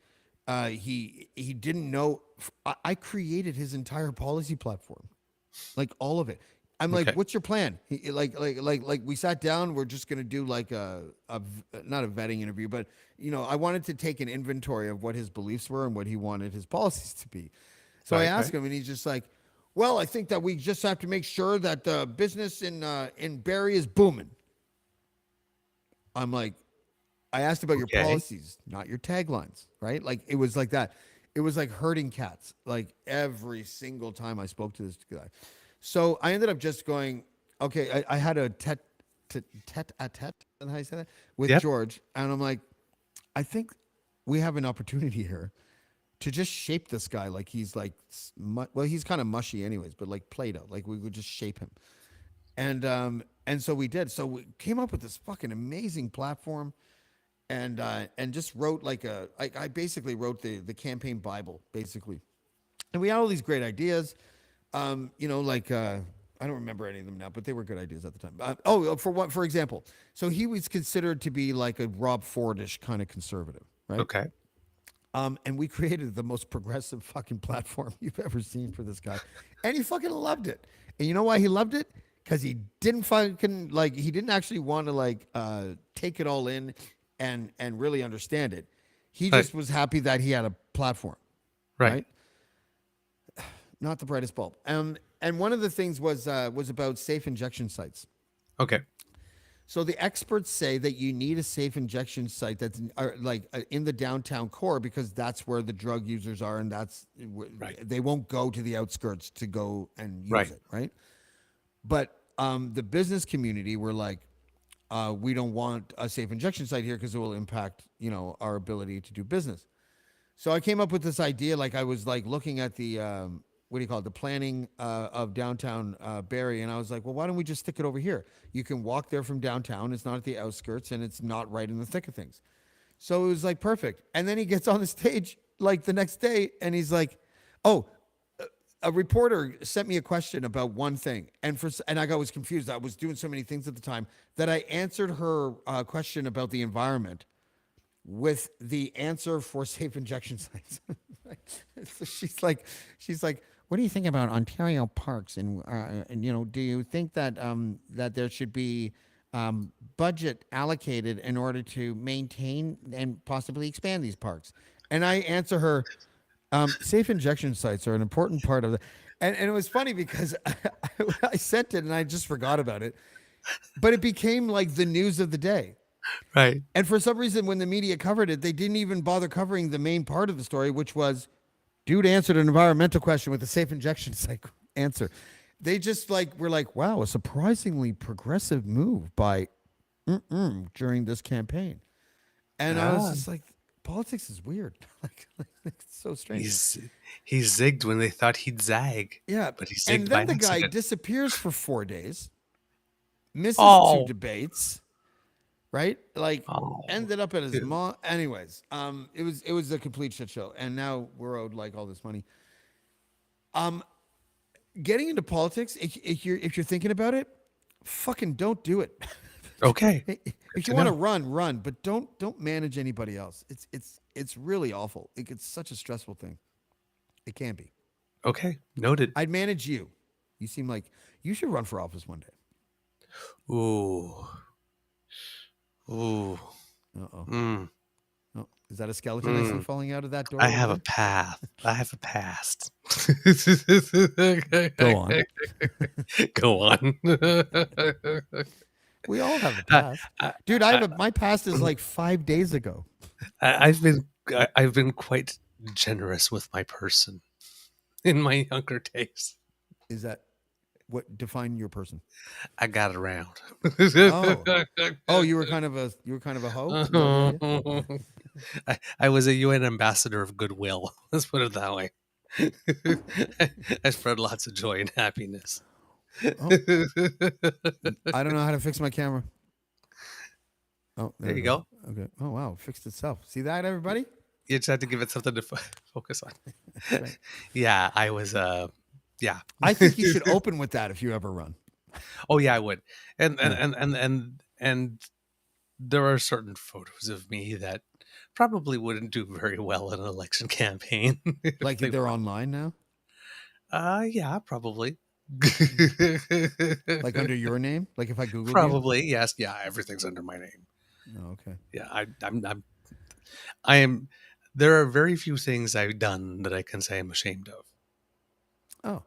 He didn't know. I created his entire policy platform, like all of it. I'm like, what's your plan? Like we sat down. We're just gonna do like a not a vetting interview, but I wanted to take an inventory of what his beliefs were and what he wanted his policies to be. So I asked him, and he's just like, well, I think that we just have to make sure that the business in Barrie is booming. I'm like, I asked about your policies, not your taglines, right? Like, it was like that. It was like herding cats, like every single time I spoke to this guy. So I ended up just going, okay, I had a tete-a-tete, is that how you say that? With George. And I'm like, I think we have an opportunity here to just shape this guy like he's like, well, he's kind of mushy anyways, but like Play-Doh, like we would just shape him. And so we did. So we came up with this fucking amazing platform, and just wrote like I basically wrote the campaign Bible, basically. And we had all these great ideas. I don't remember any of them now, but they were good ideas at the time. For example, so he was considered to be like a Rob Fordish kind of conservative, right? Okay. And we created the most progressive fucking platform you've ever seen for this guy. And he fucking loved it. And you know why he loved it? Because he didn't he didn't actually want to take it all in and really understand it. He just was happy that he had a platform. Right? Not the brightest bulb. And one of the things was about safe injection sites. Okay. So the experts say that you need a safe injection site that's in the downtown core, because that's where the drug users are, and that's they won't go to the outskirts to go and use it, right? But the business community were like, we don't want a safe injection site here because it will impact our ability to do business. So I came up with this idea. Like, I was like looking at the the planning of downtown Barrie, and I was like, well, why don't we just stick it over here? You can walk there from downtown. It's not at the outskirts, and it's not right in the thick of things. So it was like perfect. And then he gets on the stage like the next day, and he's like, oh, a reporter sent me a question about one thing, and I was confused. I was doing so many things at the time that I answered her question about the environment with the answer for safe injection sites. So she's like, what do you think about Ontario parks? And do you think that that there should be budget allocated in order to maintain and possibly expand these parks? And I answer her, safe injection sites are an important part of the. And it was funny because I sent it and I just forgot about it, but it became like the news of the day. Right. And for some reason, when the media covered it, they didn't even bother covering the main part of the story, which was, dude answered an environmental question with a safe injection site answer. They just were like, wow, a surprisingly progressive move by during this campaign. And I was just like, politics is weird. It's so strange. He zigged when they thought he'd zag. Yeah. But he zigged and then by the guy accident. disappears for 4 days, misses 2 debates. Right? Ended up at his mom. Anyways, it was a complete shit show. And now we're owed like all this money. Getting into politics, if you're thinking about it, fucking don't do it. Okay. If you want to run, but don't manage anybody else. It's really awful. It's such a stressful thing. It can be. Okay. Noted. I'd manage you. You seem like you should run for office one day. Ooh. Ooh. Uh-oh. Mm. Oh, is that a skeleton I see falling out of that door? I over have a there? path. I have a past. Go on. Go on. We all have a I, past. I, Dude, I, my past is like 5 days ago. I've been quite generous with my person in my younger days. Is that what define your person? I got around. Oh. Oh, you were kind of a hoe? Is that the idea? I was a UN ambassador of goodwill. Let's put it that way. I spread lots of joy and happiness. Oh. I don't know how to fix my camera. Oh, There you it is. go. Okay. Oh wow, it fixed itself. See that, everybody? You just had to give it something to focus on. That's right. Yeah, I was. Yeah. I think you should open with that if you ever run. Oh yeah, I would. And Yeah. and there are certain photos of me that probably wouldn't do very well in an election campaign. if Like they they're were- online now? Yeah, probably. Like under your name? Like if I Googled you? Probably, yes. Yeah, everything's under my name. Oh, okay. Yeah, I am. There are very few things I've done that I can say I'm ashamed of. Oh.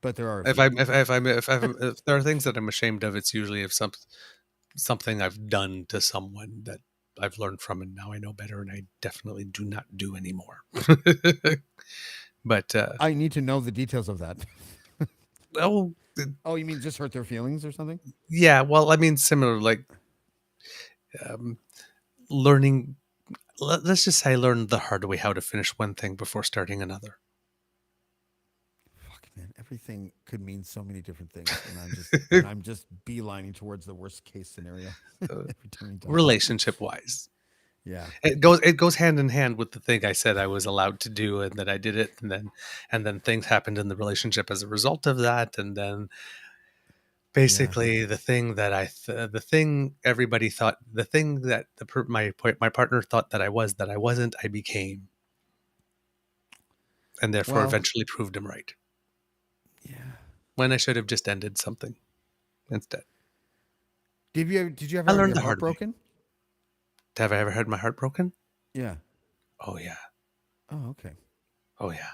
But there are a If few. if there are things that I'm ashamed of, it's usually of something I've done to someone that I've learned from, and now I know better, and I definitely do not do anymore. But I need to know the details of that. oh Oh, you mean just hurt their feelings or something? yeah, well, I mean similar, like um, learning. Let's just say I learned the hard way how to finish one thing before starting another. Fuck, man, everything could mean so many different things, and I'm just beelining towards the worst case scenario every time you talk. Relationship wise, Yeah. it goes hand in hand with the thing I said I was allowed to do, and that I did it, and then things happened in the relationship as a result of that, and then basically the thing that the thing everybody thought, the thing that my partner thought that I wasn't, I became, and therefore Well, eventually proved him right yeah. when I should have just ended something instead. Did you ever I have learned your the heart hard way. broken? Have I ever had my heart broken? Yeah. Oh yeah. Oh, okay. Oh yeah.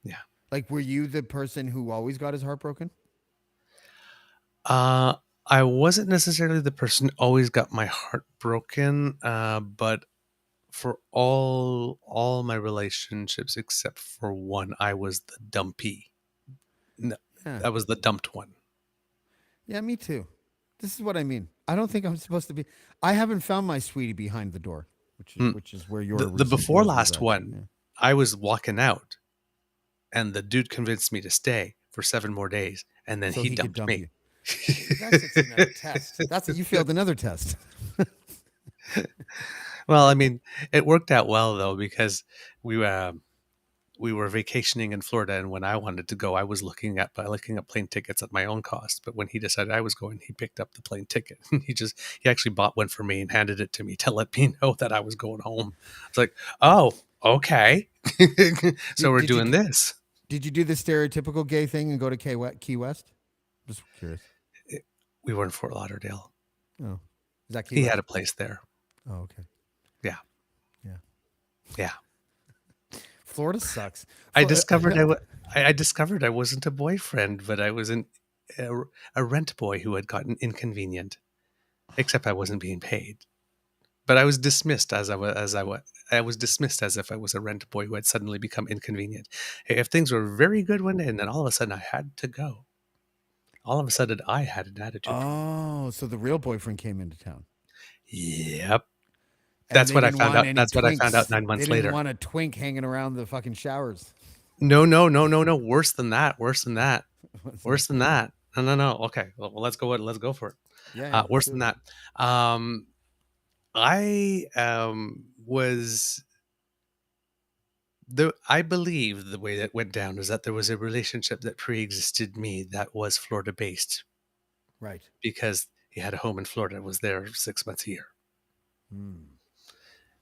Yeah. Like, were you the person who always got his heart broken? I wasn't necessarily the person who always got my heart broken, but for all my relationships except for one, I was the dumpy. No, Yeah. I was the dumped one. Yeah, me too. This is what I mean. I don't think I'm supposed to be. I haven't found my sweetie behind the door, which is where your The recent before yours was last actually, one, yeah. I was walking out, and the dude convinced me to stay for 7 more days, and then So he he could dumped dump me. you. That's just another test. That's you failed another test. Well, I mean, it worked out well though, because we were vacationing in Florida, and when I wanted to go, I was looking up plane tickets at my own cost. But when he decided I was going, he picked up the plane ticket. He actually bought one for me and handed it to me to let me know that I was going home. It's like, oh, okay, so we're Did you doing this. Did you do the stereotypical gay thing and go to Key West? Just curious. We were in Fort Lauderdale. Oh, is that Key He West? had a place there. Oh, okay. Yeah, Yeah. yeah. Florida sucks. I discovered I discovered I wasn't a boyfriend, but I was a rent boy who had gotten inconvenient. Except I wasn't being paid. But I was dismissed I was dismissed as if I was a rent boy who had suddenly become inconvenient. If things were very good one day, and then all of a sudden I had to go. All of a sudden I had an attitude. Oh, so the real boyfriend came into town. Yep. And That's they what I didn't found want out. any That's what I found out twinks. 9 months They didn't later. want a twink hanging around the fucking showers. No. Worse than that. Worse than that. Worse than that. No. Okay. Well, let's go. Let's go for it. Yeah. Worse than that. I was. I believe the way that went down is that there was a relationship that pre-existed me that was Florida based, Right. because he had a home in Florida, was there 6 months a year. Hmm.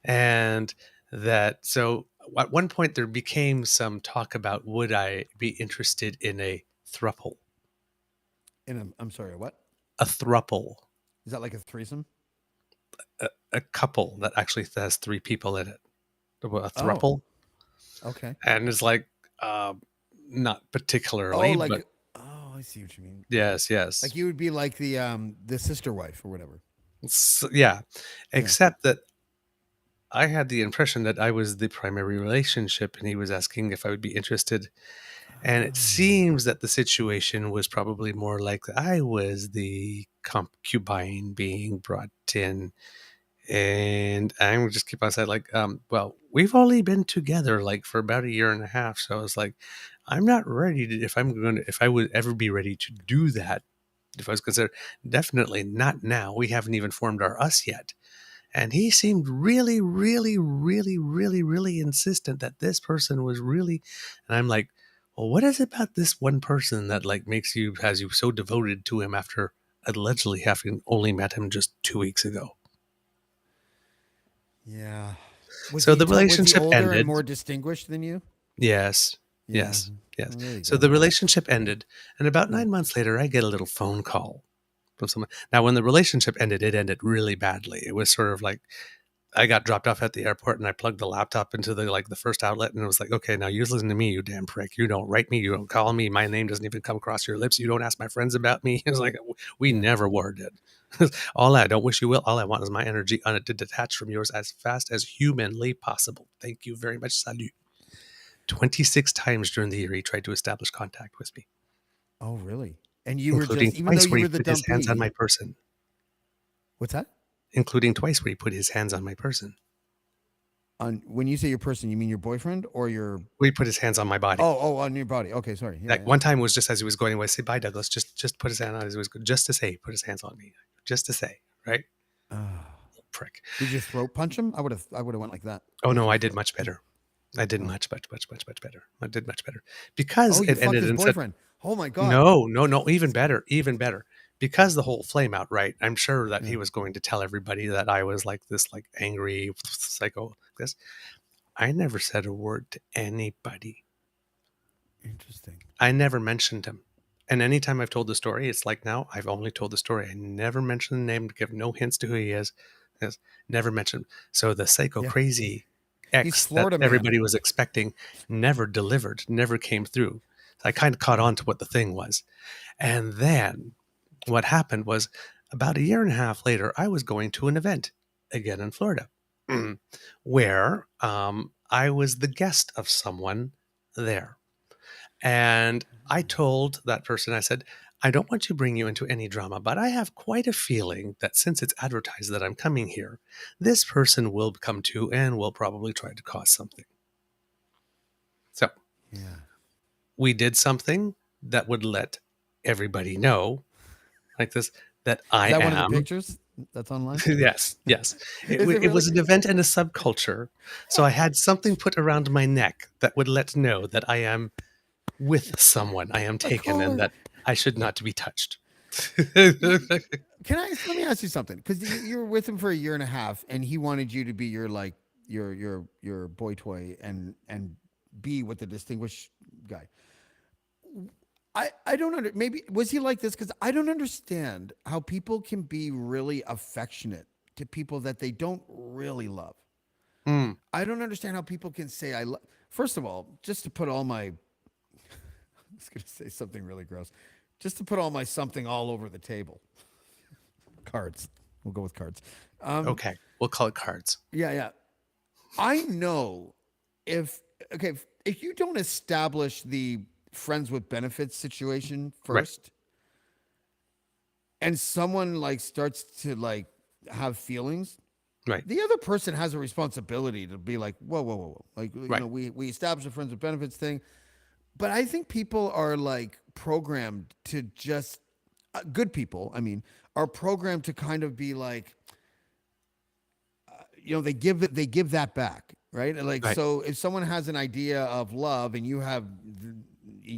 And that, so at one point there became some talk about would I be interested in a thruple? I'm sorry, what? A thruple, Is that like a threesome? a couple that actually has three people in it. A Oh, thruple, okay. and it's like not Oh, particularly, but I see what you mean. yes, Like yes, you would be like the sister wife or whatever. yeah. Yeah. Except that I had the impression that I was the primary relationship, and he was asking if I would be interested. And it Oh. seems that the situation was probably more like I was the concubine being brought in. And I would just keep on saying, like, well, we've only been together like for about a year and a half. So I was like, I'm not ready to, if I would ever be ready to do that, if I was considered, definitely not now. We haven't even formed our us yet. And he seemed really, really, really, really, really insistent that this person was really, and I'm like, well, what is it about this one person that like has you so devoted to him after allegedly having only met him just 2 weeks ago? Yeah. So the Was he relationship older and ended. more distinguished than you? Yes, Yeah. yes, yes. Well, there you So go. the relationship ended, and about Yeah. 9 months later, I get a little phone call from someone. Now, when the relationship ended, it ended really badly. It was sort of like I got dropped off at the airport and I plugged the laptop into the first outlet and it was like, okay, now you listen to me, you damn prick. You don't write me, you don't call me, my name doesn't even come across your lips. You don't ask my friends about me. It's like we Yeah. never were did. I don't wish you will. All I want is my energy to detach from yours as fast as humanly possible. Thank you very much. Salut. 26 times during the year he tried to establish contact with me, Oh, really? And you were including just, even though twice you where he were the put his hands on dumpy. my person. What's that? Including twice where he put his hands on my person. On when you say your person, you mean your boyfriend or your? Where he put his hands on my body. On your body. Okay, sorry. Yeah, Like yeah. one time was just as he was going away, say bye, Douglas. Just put his hand on. As he was just to say, put his hands on me, just to say, right? Ah. Prick. Did you throat punch him? I would have went like that Oh with no, your I did throat. much better. I did Oh. much better. I did much better because Oh, you it fucked ended his in such. boyfriend. Oh my god. No, no, no, even better, even better. Because the whole flame out, right? I'm sure that Yeah. he was going to tell everybody that I was like this, like angry psycho. This I never said a word to anybody. Interesting. I never mentioned him. And anytime I've told the story, it's like now I've only told the story. I never mentioned the name, give no hints to who he is. Yes, never mentioned. So the psycho Yeah. crazy He's ex that Florida man. everybody was expecting never delivered, never came through. So I kind of caught on to what the thing was. And then what happened was about a year and a half later, I was going to an event again in Florida where I was the guest of someone there. And I told that person, I said, I don't want to bring you into any drama, but I have quite a feeling that since it's advertised that I'm coming here, this person will come to and will probably try to cause something. So Yeah. we did something that would let everybody know, like this, that Is I that one of the am. pictures that's online? Yes, yes. Is it It really? was an event and a subculture. So I had something put around my neck that would let know that I am with someone, I am A taken, and collar. that I should not be touched. Let me ask you something, because you were with him for a year and a half, and he wanted you to be your like your boy toy and be with the distinguished guy. I don't under maybe was he like this, because I don't understand how people can be really affectionate to people that they don't really love. Mm, I don't understand how people can say I love. First of all, just to put all my I was going to say something really gross. Just to put all my something all over the table. Cards. We'll go with cards. okay, we'll call it cards. Yeah, yeah. I know if okay, if you don't establish the friends with benefits situation Right, first, and someone like starts to like have feelings, right, the other person has a responsibility to be like, whoa, whoa, whoa, whoa. Like, right. we established a friends with benefits thing, but I think people are like programmed to just good people. I mean, are programmed to kind of be like, they give that back, right? Like, Right. so if someone has an idea of love and you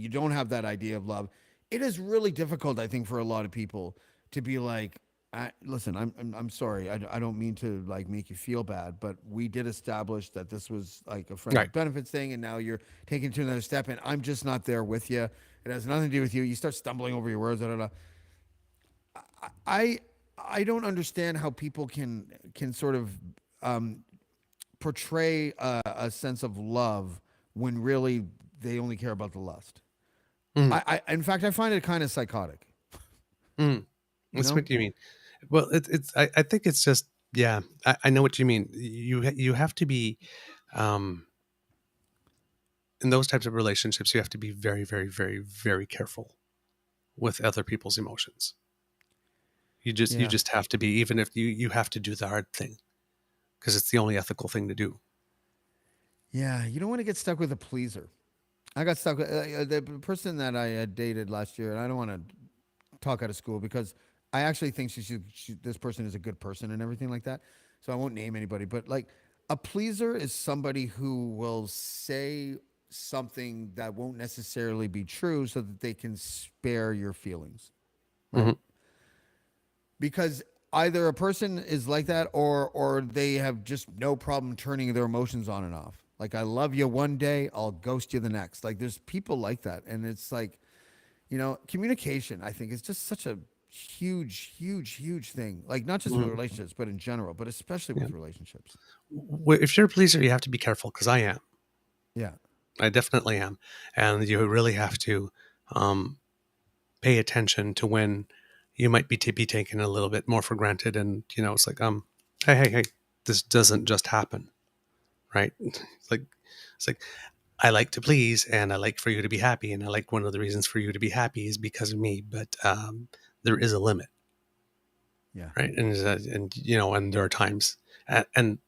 don't have that idea of love, it is really difficult, I think, for a lot of people to be like, listen, I'm sorry. I don't mean to like make you feel bad, but we did establish that this was like a friends Right. with benefits thing, and now you're taking it to another step, and I'm just not there with you. It has nothing to do with you. You start stumbling over your words. Da, da, da. I I don't understand how people can sort of um, portray a sense of love when really they only care about the lust. Mm, In fact, I find it kind of psychotic. mm. You That's know? what you mean. Well, I think it's just, yeah, I know what you mean. You have to be, um, in those types of relationships, you have to be very, very, very, very careful with other people's emotions. You Yeah. just have to be, even if you have to do the hard thing because it's the only ethical thing to do. Yeah. You don't want to get stuck with a pleaser. I got stuck with the person that I dated last year, and I don't want to talk out of school because I actually think this person is a good person and everything like that. So I won't name anybody, but like a pleaser is somebody who will say something that won't necessarily be true so that they can spare your feelings, right? Hmm. Because either a person is like that or they have just no problem turning their emotions on and off. Like I love you one day, I'll ghost you the next. Like there's people like that, and it's like, communication, I think, is just such a huge, huge, huge thing. Like not just with Hmm. relationships, but in general, but especially Yeah. with relationships. If you're a pleaser, you have to be careful because I am. Yeah. I definitely am, and you really have to um, pay attention to when you might be taken a little bit more for granted, and it's like, hey, hey, hey, this doesn't just happen, right? It's like I like to please, and I like for you to be happy, and I like one of the reasons for you to be happy is because of me, but there is a limit, Yeah. right? And there are times, and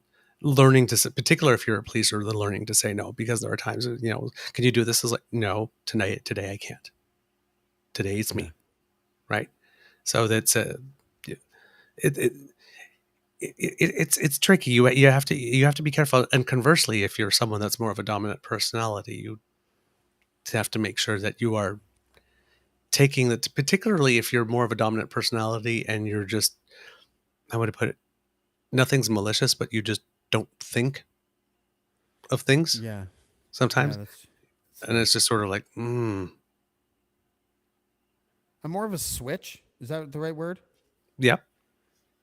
learning to particular if you're a pleaser, the learning to say no, because there are times, can you do this? Is like, no, today I can't. Today it's Yeah. me, right? So that's it, it, it's tricky. You have to be careful. And conversely, if you're someone that's more of a dominant personality, you have to make sure that you are taking that. Particularly if you're more of a dominant personality and you're just, how would I put it? Nothing's malicious, but you just don't think of things Yeah. Yeah. sometimes, That's and fair. it's just sort of like, I'm more of a switch. Is that the right word? yeah,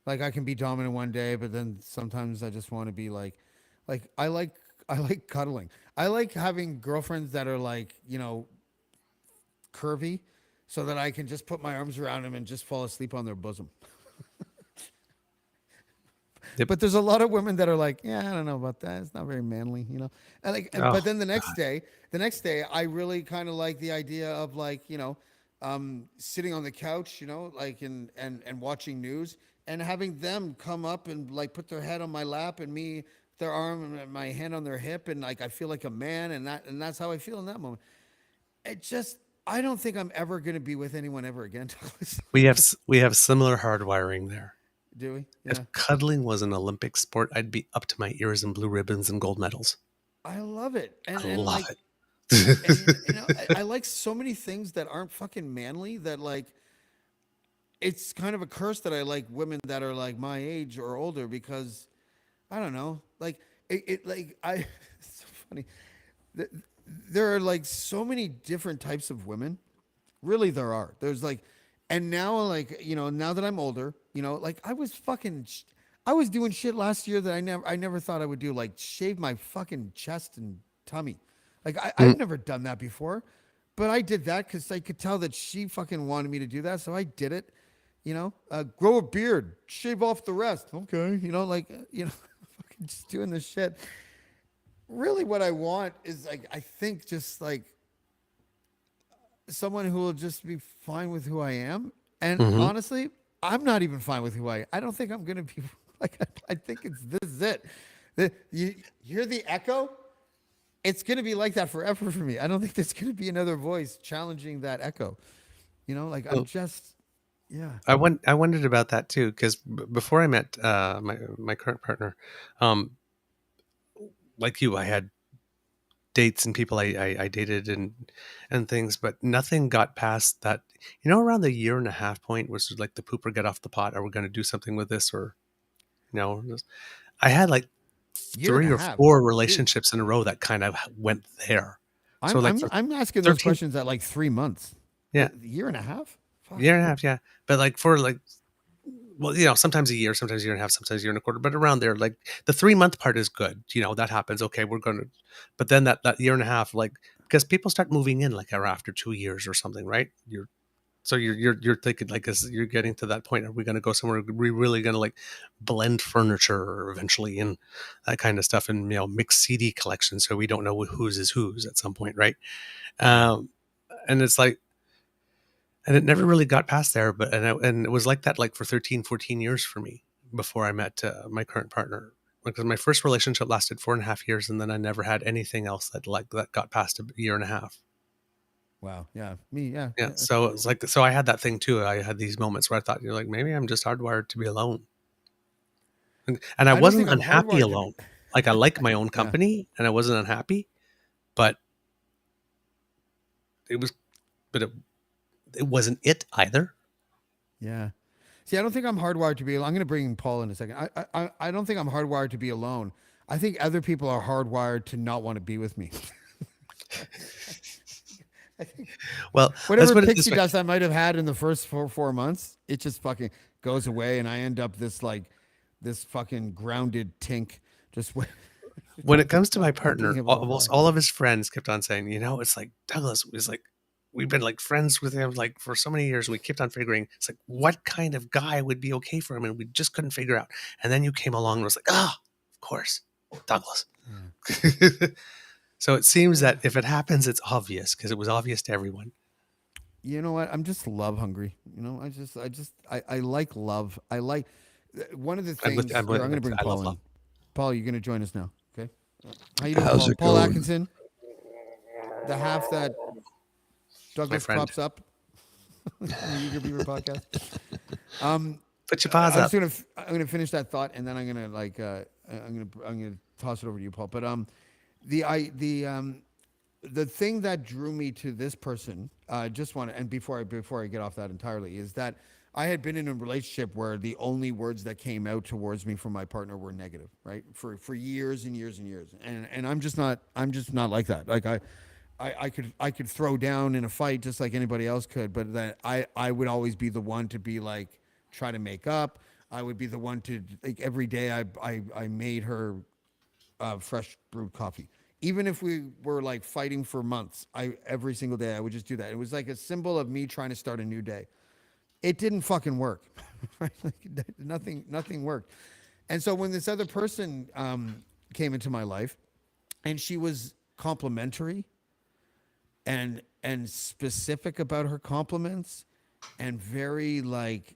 Like I can be dominant one day, but then sometimes I just want to be like I like cuddling. I like having girlfriends that are like, curvy so that I can just put my arms around them and just fall asleep on their bosom. yep. But there's a lot of women that are like, yeah, I don't know about that. It's not very manly. And like, but Oh then God. the next day, I really kind of like the idea of like, sitting on the couch, like and watching news and having them come up and like put their head on my lap and me their arm and my hand on their hip and like I feel like a man and that's how I feel in that moment. It just I don't think I'm ever gonna be with anyone ever again. We have similar hardwiring there. Do we? If Yeah. cuddling was an Olympic sport, I'd be up to my ears in blue ribbons and gold medals. I love it. I And love like and it. I like so many things that aren't fucking manly that like it's kind of a curse that I like women that are like my age or older because I don't know. Like it like I it's so funny. Th- There are like so many different types of women. Really there are. There's like and now like, now that I'm older, like I was doing shit last year that I never thought I would do like shave my fucking chest and tummy. Like Mm, I've never done that before. But I did that cuz I could tell that she fucking wanted me to do that, so I did it. Grow a beard, shave off the rest. Okay, fucking just doing this shit. Really, what I want is like, I think just like someone who will just be fine with who I am. And mhm. honestly, I'm not even fine with who I am. I don't think I'm gonna be like. I think this is it. You hear the echo? It's gonna be like that forever for me. I don't think there's gonna be another voice challenging that echo. Like I'm Well, just, yeah, I wondered about that too because before I met my current partner, um, like you, I had dates and people I dated and things, but nothing got past that. You know, around the year and a half point, was like the poop or get off the pot. Are we going to do something with this, or I had like Year and three a or half. four Dude, relationships in a row that kind of went there. So I'm like I'm for I'm asking those 13, questions at like 3 months. yeah, A year and a half? Fuck. year and a half, yeah. But like for like, well, sometimes a year, sometimes a year and a half, sometimes a year and a quarter, but around there, like the 3 month part is good. That happens. Okay, we're going to, but then that year and a half, like, because people start moving in like after 2 years or something, right? You're thinking like, as you're getting to that point, are we going to go somewhere? Are we really going to like blend furniture eventually and that kind of stuff, and mix CD collections so we don't know whose is whose at some point, right? Um, and it's like, and it never really got past there, but and it was like that like for 13, 14 years for me before I met my current partner. Because my first relationship lasted 4.5 years, and then I never had anything else that got past a year and a half. Wow. Yeah. Me. Yeah. Yeah. So it was like, so I had that thing too. I had these moments where I thought, like, maybe I'm just hardwired to be alone. And I I don't think wasn't I'm unhappy hardwired to be. alone. Like I like my own Yeah. company and I wasn't unhappy, but it was, but it wasn't it either. Yeah. See, I don't think I'm hardwired to be alone. I'm going to bring Paul in a second. I don't think I'm hardwired to be alone. I think other people are hardwired to not want to be with me. I think Well, let's whatever put it this pixie way. dust I might have had in the first 4 months, it just fucking goes away, and I end up this fucking grounded tink. Just When it comes to my not being partner, able to almost fly. all of his friends kept on saying, it's like Douglas was like, we've been like friends with him like for so many years. We kept on figuring, it's like, what kind of guy would be okay for him? And we just couldn't figure out. And then you came along and was like, of course, Douglas. Yeah. So it seems that if it happens, it's obvious because it was obvious to everyone. You know what? I'm just love hungry. I like love. I like one of the things here. I'm going to bring I love Paul love. in. Paul, you're going to join us now. Okay. How you doing, How's Paul? it Paul going? Atkinson, the half that My Douglas friend. props up on the Eager Beaver podcast. Put your paws up. I'm gonna finish that thought, and then I'm gonna toss it over to you, Paul. But the thing that drew me to this person, and before I get off that entirely, is that I had been in a relationship where the only words that came out towards me from my partner were negative, right? For years and years and years. And I'm just not like that. Like I could throw down in a fight just like anybody else could, but that I would always be the one to be like, try to make up. I would be the one to, like, every day I made her fresh brewed coffee. Even if we were like fighting for months, every single day I would just do that. It was like a symbol of me trying to start a new day. It didn't fucking work. Right? Like, nothing worked. And so when this other person came into my life, and she was complimentary and specific about her compliments, and very like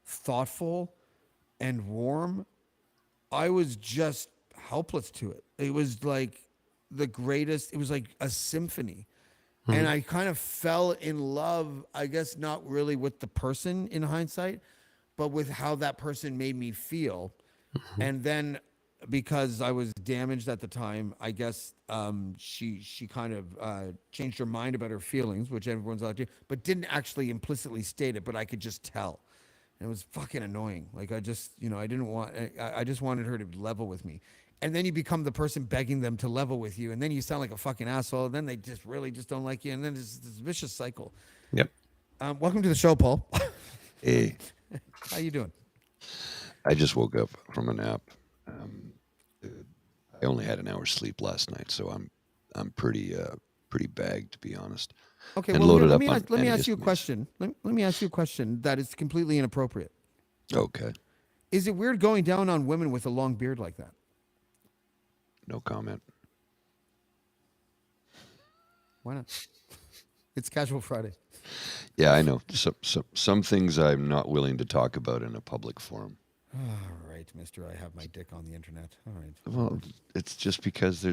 thoughtful and warm, I was just helpless to it. It was like the greatest. It was like a symphony. And I kind of fell in love, I guess not really with the person in hindsight, but with how that person made me feel. And then because I was damaged at the time, I guess she kind of changed her mind about her feelings, which everyone's allowed to, but didn't actually implicitly state it, but I could just tell. And it was fucking annoying. Like I just wanted her to level with me. And then you become the person begging them to level with you, and then you sound like a fucking asshole, and then they just really just don't like you, and then it's this vicious cycle. Yep. Welcome to the show, Paul. Hey, How you doing? I just woke up from a nap. I only had an hour's sleep last night, so I'm pretty bagged, to be honest. Okay, And well, loaded let up me on ask, let me ask you a antihistamines. question. Let me ask you a question that is completely inappropriate. Okay, Is it weird going down on women with a long beard like that? no comment. Why not? It's Casual Friday. Yeah, I know. Some things I'm not willing to talk about in a public forum. All right, mister, I have my dick on the internet. All right. Well, it's just because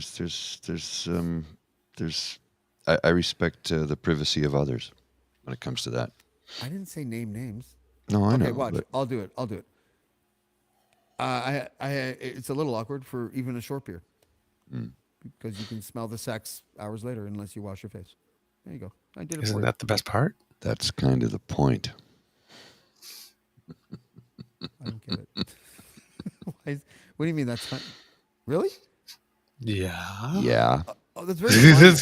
I respect the privacy of others when it comes to that. I didn't say name names. No, I Okay, know. watch. But I'll do it. It's a little awkward for even a short beard. because you can smell the sex hours later unless you wash your face. There you go. I did it Isn't for that the best part? That's kind of the point. you. I don't get it. What do you mean that's fine? Really? Yeah. Yeah. Oh, that's very primal.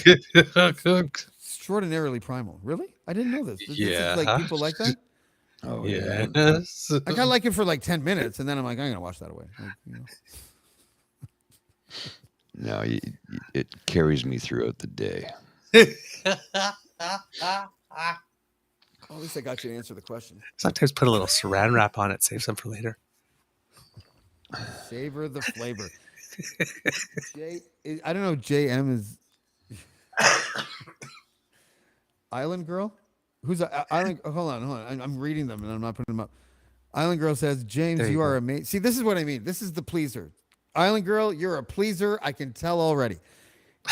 Yeah. Extraordinarily primal. Really? I didn't know this. This is like people like that? Oh, yeah. Yes. I kind of like it for like 10 minutes, and then I'm like, I'm going to wash that away. Like, No, it carries me throughout the day. Well, at least I got you to answer the question. Sometimes put a little saran wrap on it, save some for later. Savor the flavor. I don't know. JM is Island Girl. Who's Island? Hold on. I'm reading them and I'm not putting them up. Island Girl says, James, There you you are go. amazing. See, this is what I mean. This is the pleaser. Island Girl, you're a pleaser. I can tell already.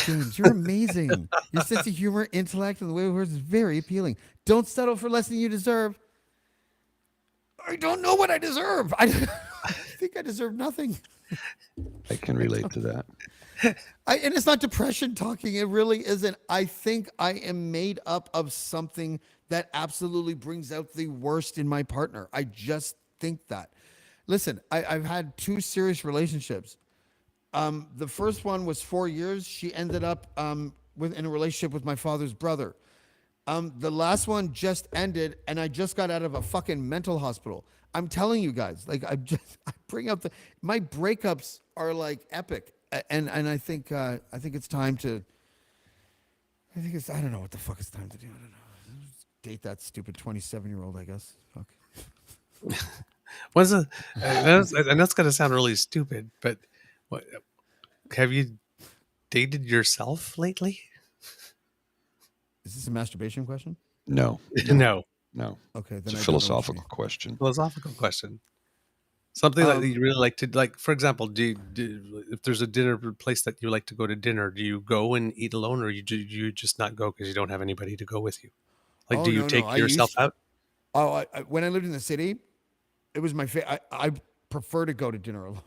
James, you're amazing. Your sense of humor, intellect, and the way it works is very appealing. Don't settle for less than you deserve. I don't know what I deserve. I think I deserve nothing. I can relate to that. And it's not depression talking. It really isn't. I think I am made up of something that absolutely brings out the worst in my partner. I just think that. Listen, I've had 2 serious relationships. The first one was 4 years. She ended up in a relationship with my father's brother. The last one just ended, and I just got out of a fucking mental hospital. I'm telling you guys, like I bring up my breakups are like epic, and I think it's time to. I don't know what the fuck it's time to do. I don't know. Date that stupid 27-year-old, I guess. Fuck. And that's going to sound really stupid, but what, have you dated yourself lately? Is this a masturbation question? No, No. no. Okay, then It's a I don't know what you philosophical mean. question. Philosophical question. Something that you really like to, like, for example, if there's a dinner place that you like to go to dinner, do you go and eat alone, or you just not go because you don't have anybody to go with you? Like, Oh, do you no. take I yourself used to. out? Oh, when I lived in the city, it was my favorite. I prefer to go to dinner alone.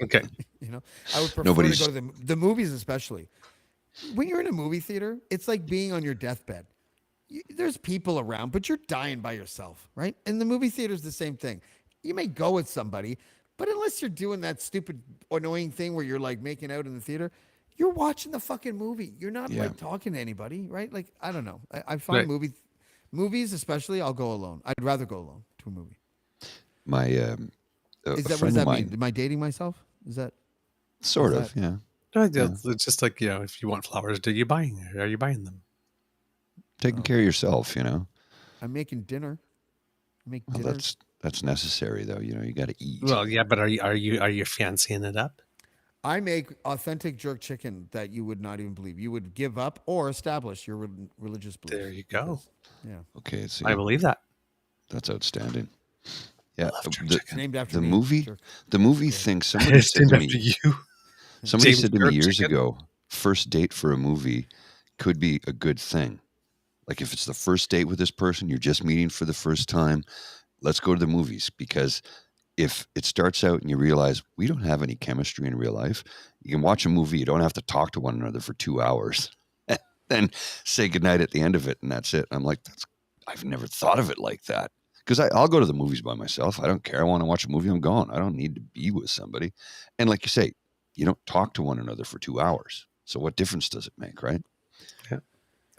Okay. I would prefer Nobody's- to go to the movies, especially. When you're in a movie theater, it's like being on your deathbed. There's people around, but you're dying by yourself, right? And the movie theater is the same thing. You may go with somebody, but unless you're doing that stupid, annoying thing where you're like making out in the theater, you're watching the fucking movie. You're not Yeah. like talking to anybody, right? Like, I don't know. I find Right. movies, especially, I'll go alone. I'd rather go alone to a movie. My Is a that what friend does of that mean? mine, Am I dating myself? Is that sort is of, that- yeah. No, it's just like, if you want flowers, are you buying them? Taking care of yourself, I'm making dinner. I make Well, dinner. that's necessary though. You got to eat. Well, yeah, but are you fancying it up? I make authentic jerk chicken that you would not even believe. You would give up or establish your religious beliefs. There you go. Yeah. Okay, see, I believe that. that's outstanding. Yeah, love jerk the, chicken. Named after the me. movie, Jerk. the movie thing. Somebody It's said named to after me. you. Somebody James said to me Jerk years Chicken. ago, first date for a movie could be a good thing. Like if it's the first date with this person, you're just meeting for the first time, let's go to the movies. Because if it starts out and you realize we don't have any chemistry in real life, you can watch a movie, you don't have to talk to one another for 2 hours, then say goodnight at the end of it, and that's it. And I'm like, I've never thought of it like that. Because I'll go to the movies by myself. I don't care. I want to watch a movie, I'm gone. I don't need to be with somebody. And like you say, you don't talk to one another for 2 hours. So what difference does it make, right?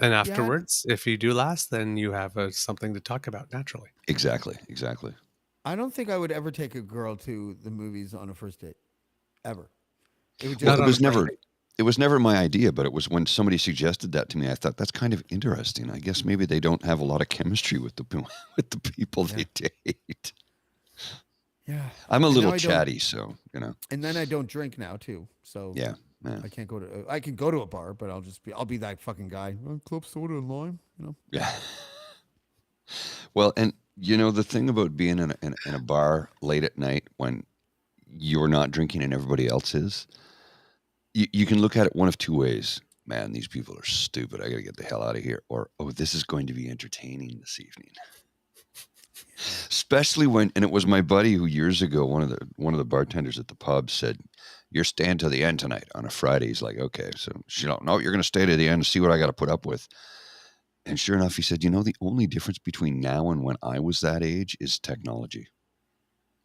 And afterwards, if you do last, then you have something to talk about naturally. Exactly. I don't think I would ever take a girl to the movies on a first date. Ever. It would Not just on a It was never my idea, but it was when somebody suggested that to me. I thought that's kind of interesting. I guess maybe they don't have a lot of chemistry with the people they date. Yeah. I'm a And little now I don't- chatty, so And then I don't drink now too. So yeah. I can't go to. I can go to a bar, but I'll be that fucking guy. Club soda and lime. Yeah. Well, and the thing about being in a bar late at night when you're not drinking and everybody else is, you can look at it one of two ways. Man, these people are stupid. I got to get the hell out of here. Or, oh, this is going to be entertaining this evening. Especially when, and it was my buddy who years ago, one of the bartenders at the pub said, you're staying to the end tonight on a Friday. He's like, okay. So she don't know, you're going to stay to the end to see what I got to put up with. And sure enough, he said, the only difference between now and when I was that age is technology.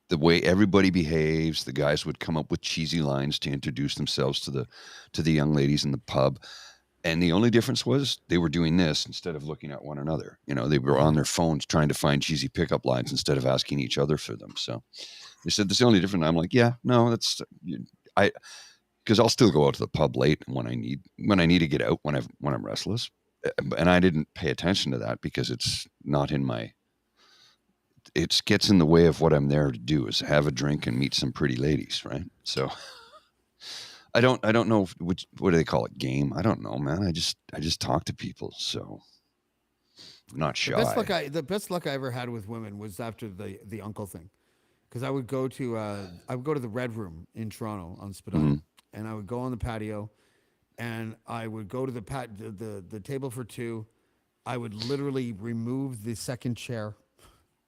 The way everybody behaves, the guys would come up with cheesy lines to introduce themselves to the young ladies in the pub. And the only difference was they were doing this instead of looking at one another. They were on their phones trying to find cheesy pickup lines instead of asking each other for them. So they said, that's the only difference. I'm like, yeah, no, because I'll still go out to the pub late when I need to get out when I'm restless. And I didn't pay attention to that because it's not in my, it gets in the way of what I'm there to do, is have a drink and meet some pretty ladies. Right. So I don't know what do they call it? Game. I don't know, man. I just talk to people. So I'm not shy. The best luck I ever had with women was after the uncle thing. Cause I would go to the Red Room in Toronto on Spadina, and I would go on the patio, and I would go to the table for two. I would literally remove the second chair,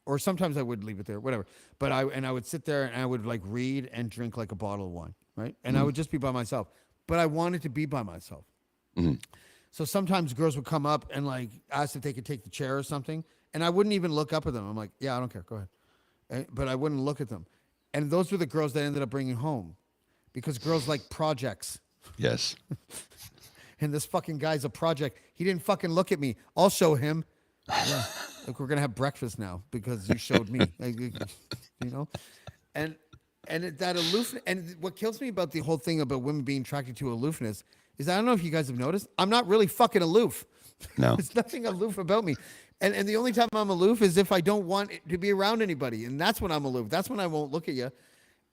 or sometimes I would leave it there, whatever. But I would sit there and I would like read and drink like a bottle of wine, right? And I would just be by myself. But I wanted to be by myself. Mm-hmm. So sometimes girls would come up and like ask if they could take the chair or something, and I wouldn't even look up at them. I'm like, yeah, I don't care, go ahead. But I wouldn't look at them. And those were the girls that I ended up bringing home, because girls like projects. Yes. And this fucking guy's a project. He didn't fucking look at me. I'll show him. Yeah. Look, we're going to have breakfast now because you showed me. And that aloof. And what kills me about the whole thing about women being attracted to aloofness is, I don't know if you guys have noticed, I'm not really fucking aloof. No. There's nothing aloof about me. And the only time I'm aloof is if I don't want to be around anybody. And that's when I'm aloof. That's when I won't look at you.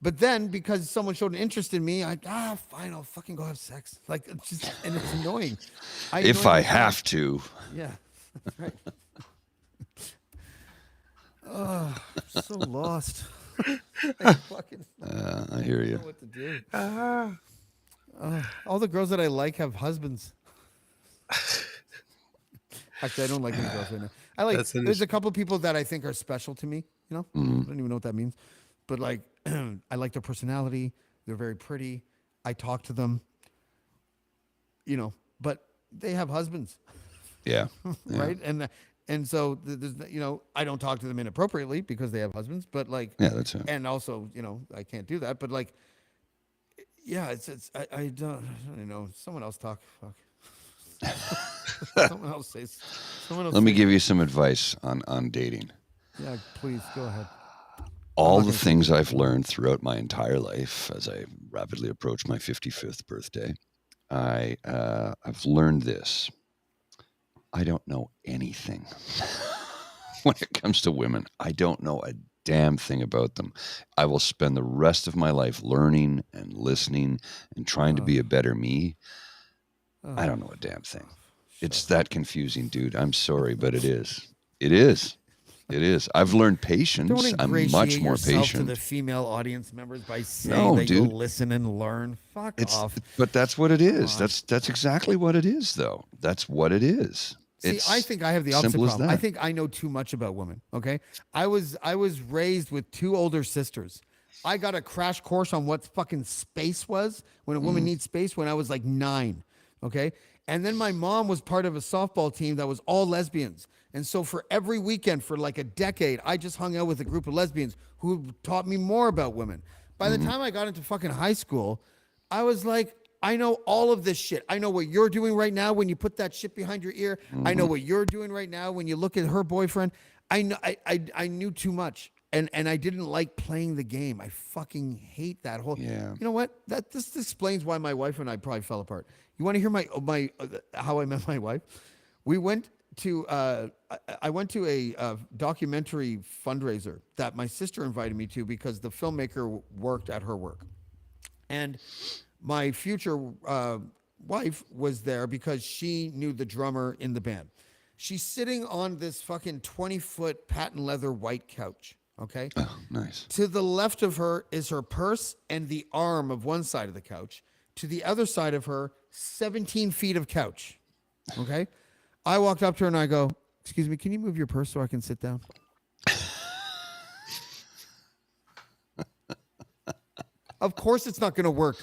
But then because someone showed an interest in me, fine, I'll fucking go have sex. Like, it's just, and it's annoying. If I have to. Yeah. Right. Oh, I'm so lost. I hear you. Don't know what to do. All the girls that I like have husbands. Actually, I don't like any girls right now. There's a couple of people that I think are special to me. I don't even know what that means. But like, I like their personality. They're very pretty. I talk to them. But they have husbands. Yeah. Right. And so I don't talk to them inappropriately because they have husbands. But like, yeah, that's it. And also, I can't do that. But like, yeah, I don't know. Someone else talk. Fuck. Someone else says. Let me give you some advice on dating. Yeah, please go ahead. All the things I've learned throughout my entire life as I rapidly approach my 55th birthday, I've learned this. I don't know anything when it comes to women. I don't know a damn thing about them. I will spend the rest of my life learning and listening and trying to be a better me. I don't know a damn thing. It's that confusing, dude. I'm sorry, but it is. It is. It is. I've learned patience. I'm much more patient. To the female audience members by saying you'll listen and learn. Fuck off. But that's what it is. That's exactly what it is, though. That's what it is. See, I think I have the opposite problem. I think I know too much about women. Okay, I was raised with two older sisters. I got a crash course on what fucking space was when a woman needs space when I was like 9. Okay, and then my mom was part of a softball team that was all lesbians. And so for every weekend for like a decade, I just hung out with a group of lesbians who taught me more about women. By the time I got into fucking high school, I was like, I know all of this shit. I know what you're doing right now when you put that shit behind your ear. I know what you're doing right now when you look at her boyfriend. I know I knew too much. And I didn't like playing the game. I fucking hate that whole. Yeah. You know what? This explains why my wife and I probably fell apart. You want to hear my how I met my wife? We went to I went to a documentary fundraiser that my sister invited me to because the filmmaker worked at her work, and my future wife was there because she knew the drummer in the band. She's sitting on this fucking 20-foot patent leather white couch. Okay. Oh, nice. To the left of her is her purse and the arm of one side of the couch. To the other side of her, 17 feet of couch. Okay. I walked up to her and I go, "Excuse me, can you move your purse so I can sit down?" Of course it's not going to work.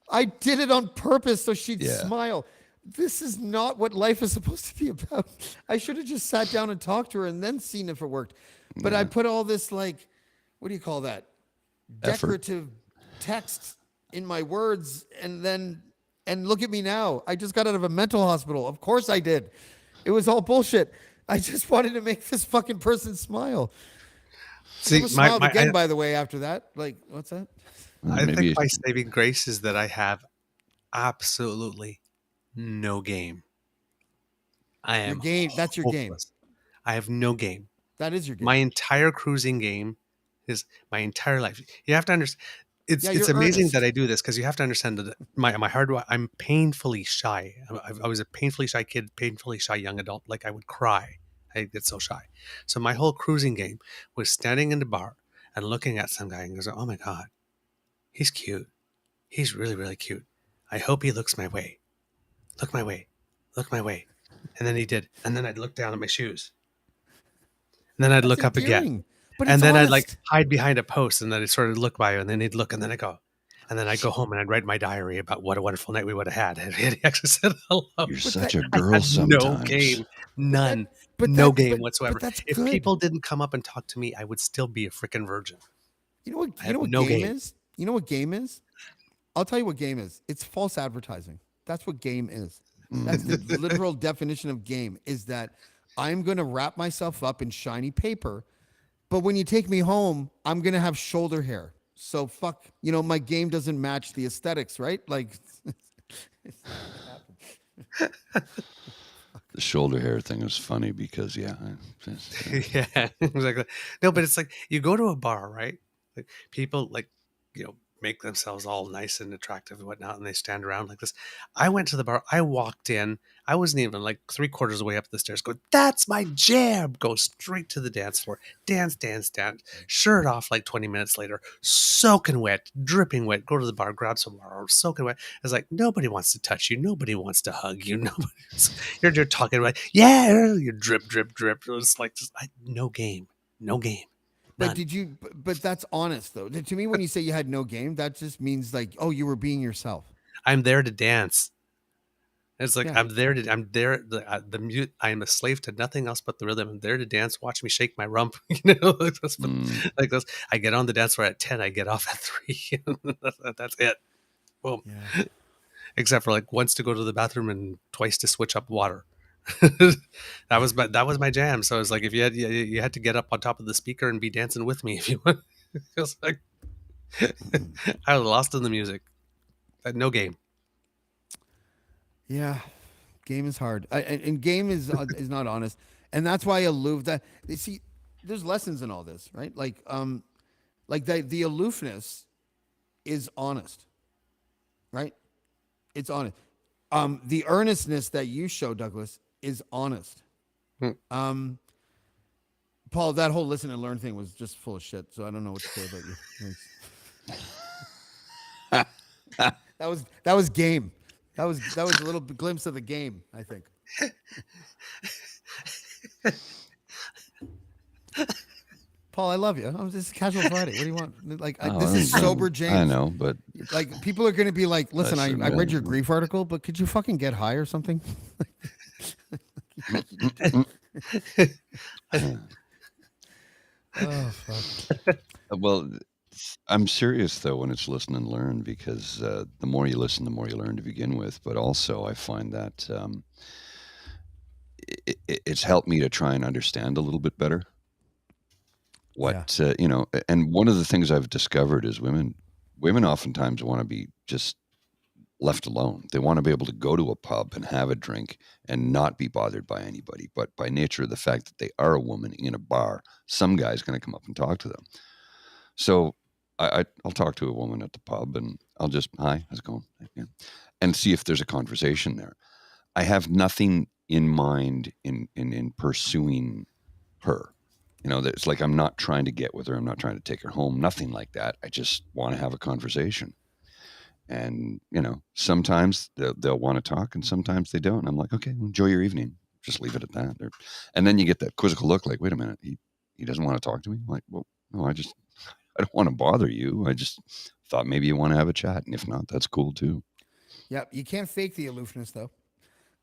I did it on purpose so she'd smile. This is not what life is supposed to be about. I should have just sat down and talked to her and then seen if it worked. But I put all this, like, what do you call that? Decorative text in my words, and look at me now. I just got out of a mental hospital. Of course I did. It was all bullshit. I just wanted to make this fucking person smile. See, I smiled again, by the way, after that. Like, what's that? I think my saving grace is that I have absolutely no game. I am your game. That's your game. I have no game. That is your game. My entire cruising game is my entire life. You have to understand. It's amazing that I do this, because you have to understand that my hard. I'm painfully shy. I was a painfully shy kid, painfully shy young adult. Like, I would cry. I get so shy. So my whole cruising game was standing in the bar and looking at some guy and goes, "Oh my God, he's cute. He's really, really cute. I hope he looks my way. Look my way. Look my way." And then he did. And then I'd look down at my shoes. And then I'd look up again. And then I'd like hide behind a post, and then I'd sort of look by you, and then he'd look, and then I'd go. And then I'd go home and I'd write my diary about what a wonderful night we would have had. And he actually said hello. You're such a girl sometimes. No game. None. No game whatsoever. If people didn't come up and talk to me, I would still be a freaking virgin. You know what game is? You know what game is? I'll tell you what game is. It's false advertising. That's what game is. That's the literal definition of game, is that I'm going to wrap myself up in shiny paper, but when you take me home, I'm going to have shoulder hair. So fuck, my game doesn't match the aesthetics, right? Like, the shoulder hair thing is funny because, yeah, exactly. No, but it's like, you go to a bar, right? Like, people make themselves all nice and attractive and whatnot, and they stand around like this. I went to the bar. I walked in. I wasn't even like 3/4 of the way up the stairs. Go, that's my jam. Go straight to the dance floor. Dance. Shirt off like 20 minutes later. Soaking wet, dripping wet. Go to the bar, grab some water. Soaking wet. It's like, nobody wants to touch you. Nobody wants to hug you. You're talking about, you drip. It's like, no game. But but that's honest though. To me, when you say you had no game, that just means like, oh, you were being yourself. I'm there to dance. It's like, I'm a slave to nothing else but the rhythm. I'm there to dance. Watch me shake my rump. Like this. I get on the dance floor at 10. I get off at 3. That's it. Boom. Yeah. Except for like once to go to the bathroom and twice to switch up water. That was my jam. So it's like, if you had to get up on top of the speaker and be dancing with me if you want. It was like I was lost in the music. No game. Yeah, game is hard, and game is not honest, and that's why aloof. That you see, there's lessons in all this, right? Like the aloofness is honest, right? It's honest. The earnestness that you show, Douglas, is honest. Paul, that whole listen and learn thing was just full of shit. So I don't know what to say about you. That was game. That was a little glimpse of the game, I think. Paul, I love you. This is Casual Friday. What do you want? Like, this is sober James. I know, but like, people are going to be like, listen, I read your grief article, but could you fucking get high or something? Oh, fuck. Well, I'm serious though when it's listen and learn, because the more you listen, the more you learn to begin with. But also, I find that it's helped me to try and understand a little bit better what and one of the things I've discovered is women oftentimes want to be just left alone. They want to be able to go to a pub and have a drink and not be bothered by anybody. But by nature of the fact that they are a woman in a bar, some guy's going to come up and talk to them. So I'll talk to a woman at the pub and I'll just, hi, how's it going? And see if there's a conversation there. I have nothing in mind in pursuing her. It's like, I'm not trying to get with her. I'm not trying to take her home. Nothing like that. I just want to have a conversation. And, sometimes they'll want to talk and sometimes they don't. And I'm like, okay, well, enjoy your evening. Just leave it at that. And then you get that quizzical look like, wait a minute, he doesn't want to talk to me? I'm like, well, No, I don't want to bother you. I just thought maybe you want to have a chat, and if not, that's cool too. Yeah, you can't fake the aloofness though.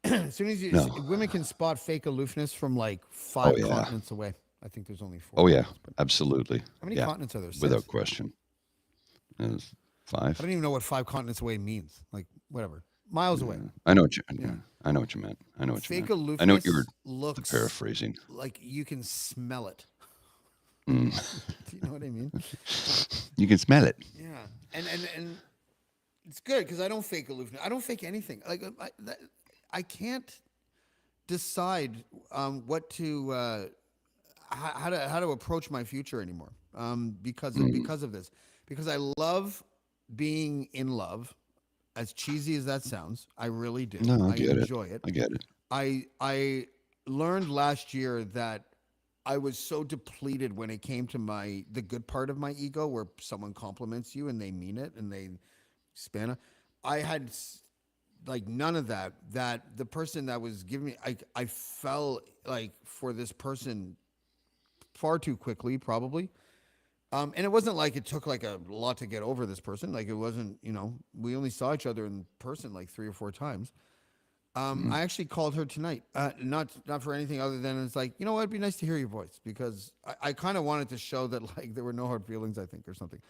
As soon as No. women can spot fake aloofness from like Oh 5 yeah. continents away. I think there's only 4 Oh yeah. continents, but Absolutely. how many Yeah. continents are there? 6? Without question. There's I 5. don't even know what 5 continents away means. Like whatever, miles away. Yeah. I know what you. Yeah. I know what you meant. I know what you Fake meant. I know what you were aloofness looks paraphrasing. like you can smell it. Mm. Do you know what I mean? You can smell it. Yeah, and it's good because I don't fake aloofness. I don't fake anything. Like I can't decide what to how to approach my future anymore because of this. Because I love being in love. As cheesy as that sounds, I really do. No, I I get it. enjoy it. I get it. I learned last year that I was so depleted when it came to the good part of my ego, where someone compliments you and they mean it and they span it. I had like none of that. That the person that was giving me, I fell like for this person far too quickly, probably. And it wasn't like it took like a lot to get over this person. Like it wasn't, we only saw each other in person like 3 or 4 times. I actually called her tonight, not for anything other than it's like, you know what, it'd be nice to hear your voice because I kind of wanted to show that like there were no hard feelings, I think, or something.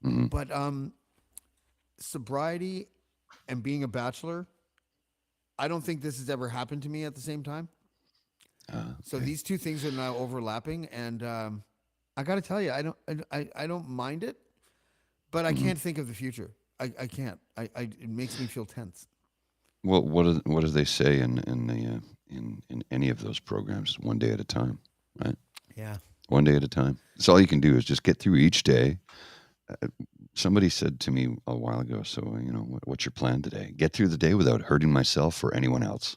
Mm-hmm. But sobriety and being a bachelor, I don't think this has ever happened to me at the same time. So these two things are now overlapping, and I got to tell you, I don't mind it, but I can't think of the future. I can't. It makes me feel tense. Well, what do they say in any of those programs? One day at a time, right? Yeah. One day at a time. That's all you can do is just get through each day. Somebody said to me a while ago, so, what's your plan today? Get through the day without hurting myself or anyone else.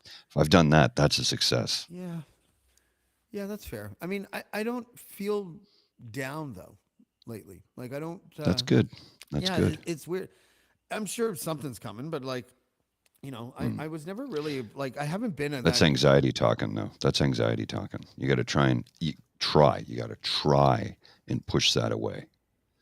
If I've done that, that's a success. Yeah. Yeah, that's fair. I mean, I don't feel down though lately. Like I don't. That's good. That's good. It's weird. I'm sure something's coming, but like, I was never really like I haven't been in That's that. anxiety talking, though. That's anxiety talking. You got to try and You got to try and push that away.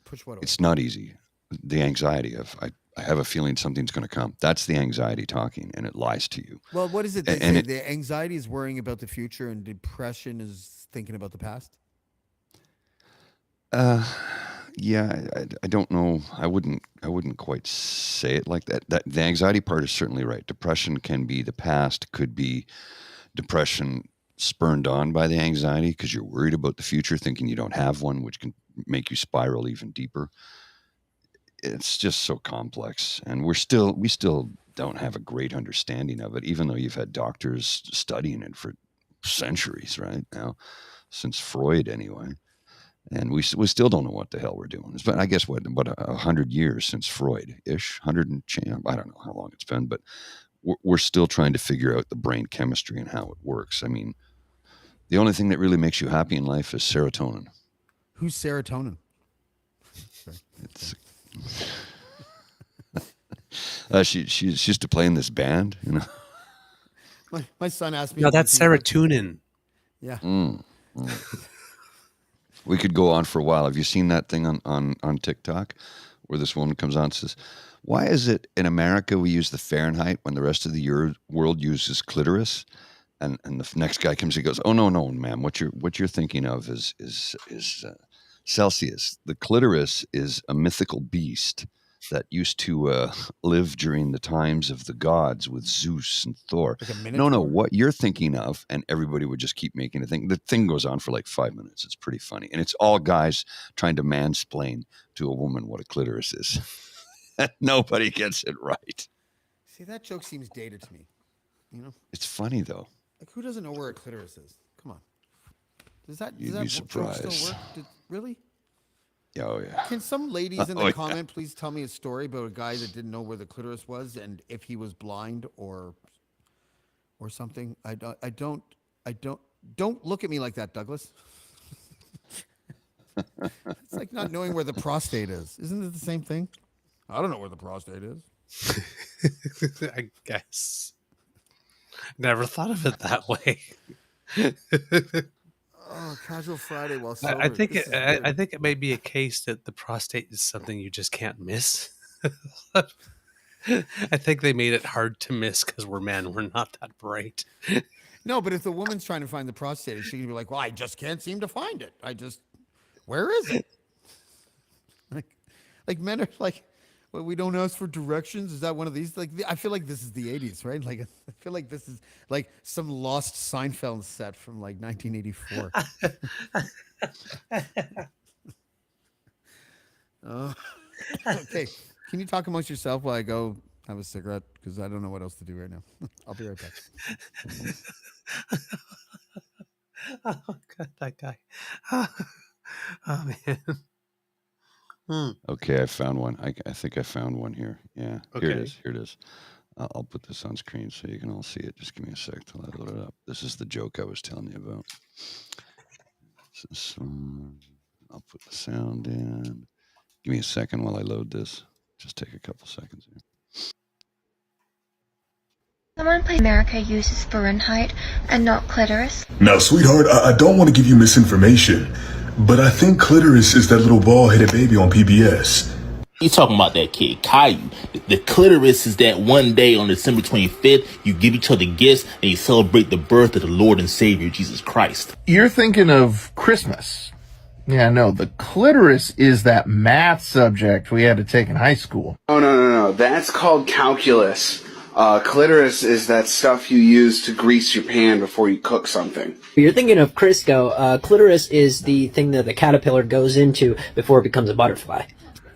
Push what away? It's not easy. The anxiety of I have a feeling something's going to come. That's the anxiety talking, and it lies to you. Well, what is it? They And say it- the anxiety is worrying about the future, and depression is thinking about the past. Yeah, I don't know. I wouldn't quite say it like that. That the anxiety part is certainly right. Depression can be the past, could be depression spurned on by the anxiety because you're worried about the future, thinking you don't have one, which can make you spiral even deeper. It's just so complex, and we still don't have a great understanding of it, even though you've had doctors studying it for centuries, right now, since Freud anyway. And we still don't know what the hell we're doing. It's been, I guess, what, about 100 years since Freud-ish, 100 and change. I don't know how long it's been, but we're still trying to figure out the brain chemistry and how it works. I mean, the only thing that really makes you happy in life is serotonin. Who's serotonin? It's she used to play in this band, My son asked me. No, that's serotonin. Yeah. We could go on for a while. Have you seen that thing on TikTok where this woman comes on and says, why is it in America we use the Fahrenheit when the rest of the world uses clitoris? And the next guy comes and goes, oh, no, ma'am. What you're thinking of is Celsius. The clitoris is a mythical beast that used to live during the times of the gods with Zeus and Thor. Like a No, minotaur? what you're thinking of, and everybody would just keep making a thing. The thing goes on for like 5 minutes. It's pretty funny. And it's all guys trying to mansplain to a woman what a clitoris is. Nobody gets it right. See, that joke seems dated to me. It's funny, though. Like who doesn't know where a clitoris is? Come on. Does that You'd be joke surprised. still work? Really? Oh, yeah. Can some ladies in Oh, the yeah. comment please tell me a story about a guy that didn't know where the clitoris was and if he was blind or something? Don't look at me like that, Douglas. It's like not knowing where the prostate is. Isn't it the same thing? I don't know where the prostate is. I guess. Never thought of it that way. Oh, casual Friday while I sober. think This it, is weird. I think it may be a case that the prostate is something you just can't miss. I think they made it hard to miss because we're men. We're not that bright. No, but if the woman's trying to find the prostate, she can be like, "Well, I just can't seem to find it. Where is it?" Like men are like, "Well, we don't ask for directions." Is that one of these? Like, I feel like this is the '80s, right? Like, I feel like this is like some lost Seinfeld set from like 1984. Okay, can you talk amongst yourself while I go have a cigarette? Because I don't know what else to do right now. I'll be right back. Oh God, that guy. Oh man. Okay, I found one. I think I found one here. Yeah, here it Okay. is. Here it is. I'll put this on screen so you can all see it. Just give me a sec till I load it up. This is the joke I was telling you about. This one. I'll put the sound in. Give me a second while I load this. Just take a couple seconds here. Someone please America uses Fahrenheit and not clitoris. Now, sweetheart, I don't want to give you misinformation, but I think clitoris is that little bald-headed baby on PBS. He's talking about that kid, Caillou. The clitoris is that one day on December 25th, you give each other gifts and you celebrate the birth of the Lord and Savior, Jesus Christ. You're thinking of Christmas. Yeah, no, the clitoris is that math subject we had to take in high school. Oh, no. That's called calculus. Clitoris is that stuff you use to grease your pan before you cook something. You're thinking of Crisco. Clitoris is the thing that the caterpillar goes into before it becomes a butterfly.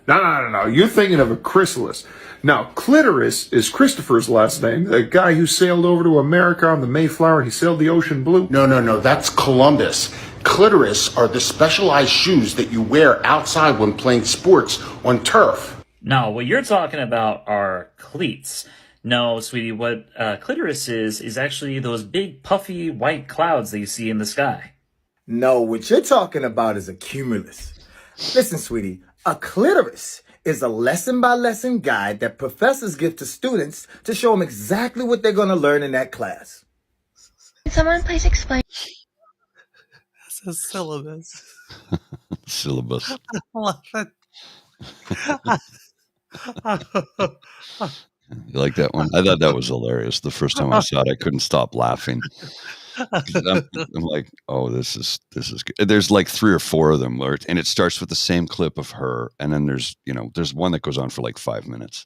No. You're thinking of a chrysalis. Now, clitoris is Christopher's last name, the guy who sailed over to America on the Mayflower. He sailed the ocean blue. No, that's Columbus. Clitoris are the specialized shoes that you wear outside when playing sports on turf. No, what you're talking about are cleats. No, sweetie, what clitoris is actually those big puffy white clouds that you see in the sky. No, what you're talking about is a cumulus. Listen, sweetie, a clitoris is a lesson-by-lesson guide that professors give to students to show them exactly what they're going to learn in that class. Can someone please explain? That's a syllabus. Syllabus. I love it. You like that one? I thought that was hilarious. The first time I saw it, I couldn't stop laughing. I'm like, oh, this is good. There's like 3 or 4 of them, and it starts with the same clip of her, and then there's one that goes on for like 5 minutes,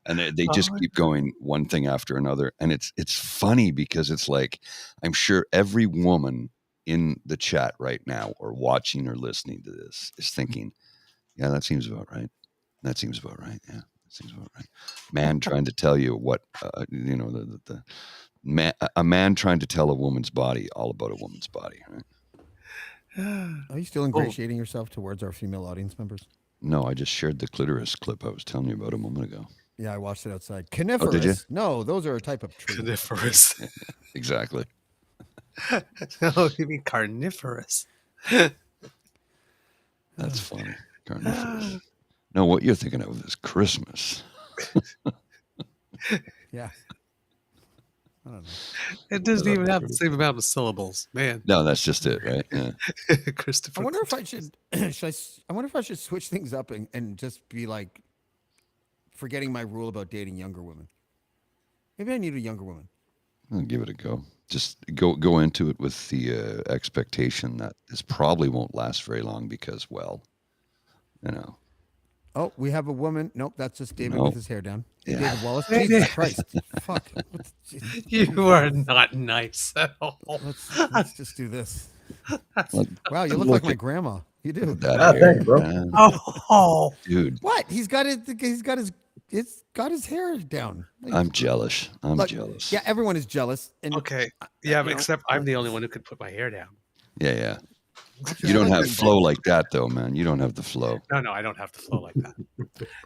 and they just keep going one thing after another, and it's funny because it's like I'm sure every woman in the chat right now or watching or listening to this is thinking, yeah, that seems about right. That seems about right. Yeah, that seems about right. Man trying to tell you what the man, a man trying to tell a woman's body all about a woman's body. Right? Are you still ingratiating yourself towards our female audience members? No, I just shared the clitoris clip I was telling you about a moment ago. Yeah, I watched it outside. Coniferous. Oh, did you? No, those are a type of tree. Coniferous. Exactly. Oh, you mean carnivorous? That's funny. Carnivorous. No, what you're thinking of is Christmas. Yeah. I don't know. It doesn't even have the same amount of syllables, man. No, that's just it, right? Yeah. Christopher. I wonder if I should. I wonder if I should switch things up and just be like forgetting my rule about dating younger women. Maybe I need a younger woman. I'll give it a go. Just go into it with the expectation that this probably won't last very long because, well, Oh, we have a woman. Nope, that's just David with his hair down. Hey, Yeah. David Wallace. Jesus Christ. Fuck. You are not nice at all. Let's just do this. Wow, you look like my grandma. You do. Thanks, bro. Oh, dude. What? He's got his hair down. I'm jealous. I'm jealous. Yeah, everyone is jealous. And okay. Yeah, but except I'm the only one who could put my hair down. Yeah. You don't have flow like that, though, man. You don't have the flow. No, I don't have the flow like that.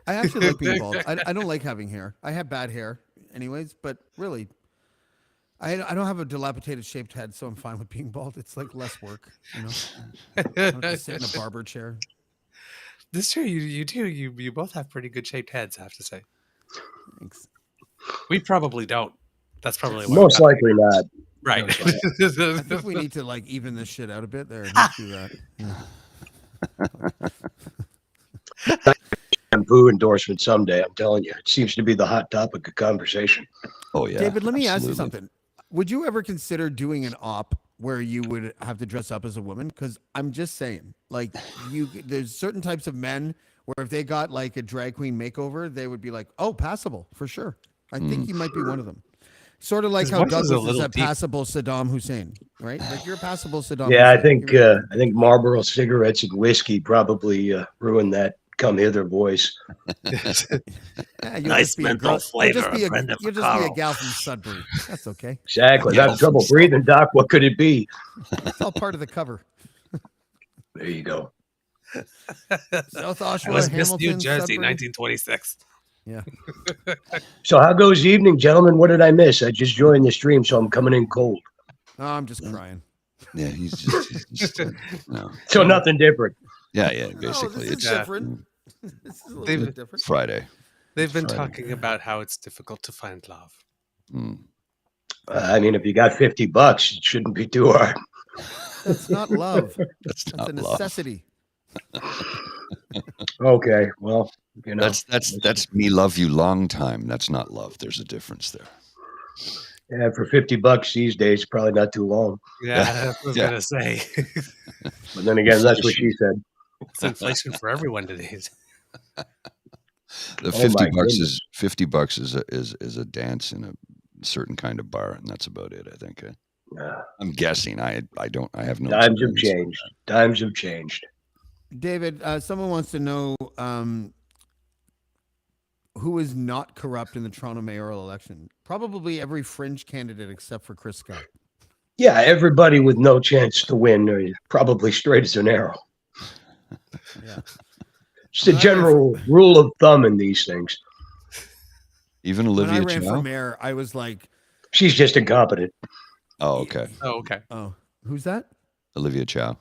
I actually like being bald. I don't like having hair. I have bad hair anyways, but really, I don't have a dilapidated shaped head, so I'm fine with being bald. It's like less work, I don't have to sit in a barber chair. This year, you do. You both have pretty good shaped heads, I have to say. Thanks. We probably don't. That's probably Most likely not. Right. I think we need to like even this shit out a bit there. Let's do that. Yeah. Shampoo endorsement someday. I'm telling you, it seems to be the hot topic of conversation. Oh yeah, David, let me ask you something. Would you ever consider doing an op where you would have to dress up as a woman? Because I'm just saying, like, there's certain types of men where if they got like a drag queen makeover, they would be like, oh, passable for sure. I think you might be one of them. Sort of like how Douglas is a passable Saddam Hussein, right? Like you're a passable Saddam. Yeah, Hussein. I think Marlboro cigarettes and whiskey probably ruined that come hither voice. Nice mental flavor. You'll just be a gal from Sudbury. That's okay. Exactly. I have trouble breathing, Doc. What could it be? It's all part of the cover. There you go. South Oshawa, I was Miss Hamilton, New Jersey, Sudbury. 1926. Yeah. So how goes the evening, gentlemen? What did I miss? I just joined the stream, so I'm coming in cold. Oh, I'm just crying. Yeah, he's just no. So nothing different. Yeah, basically. It's different. This is a little bit different. Friday. They've been talking about how it's difficult to find love. I mean, if you got $50, it shouldn't be too hard. That's not love. That's a necessity. Okay, well, you know, that's me love you long time. That's not love. There's a difference there. Yeah, for $50 these days, probably not too long. Yeah, I was gonna say. But then again, that's what she said. It's inflation for everyone today. The $50 is a dance in a certain kind of bar, and that's about it. I think. I'm guessing. I have no. Times have changed. Times have changed. David, someone wants to know who is not corrupt in the Toronto mayoral election. Probably every fringe candidate except for Chris Scott. Yeah, everybody with no chance to win are probably straight as an arrow. Yeah. It's a general rule of thumb in these things. Even Olivia When I ran Chow? for mayor, I was like, she's just incompetent. Oh, okay. Oh, who's that? Olivia Chow.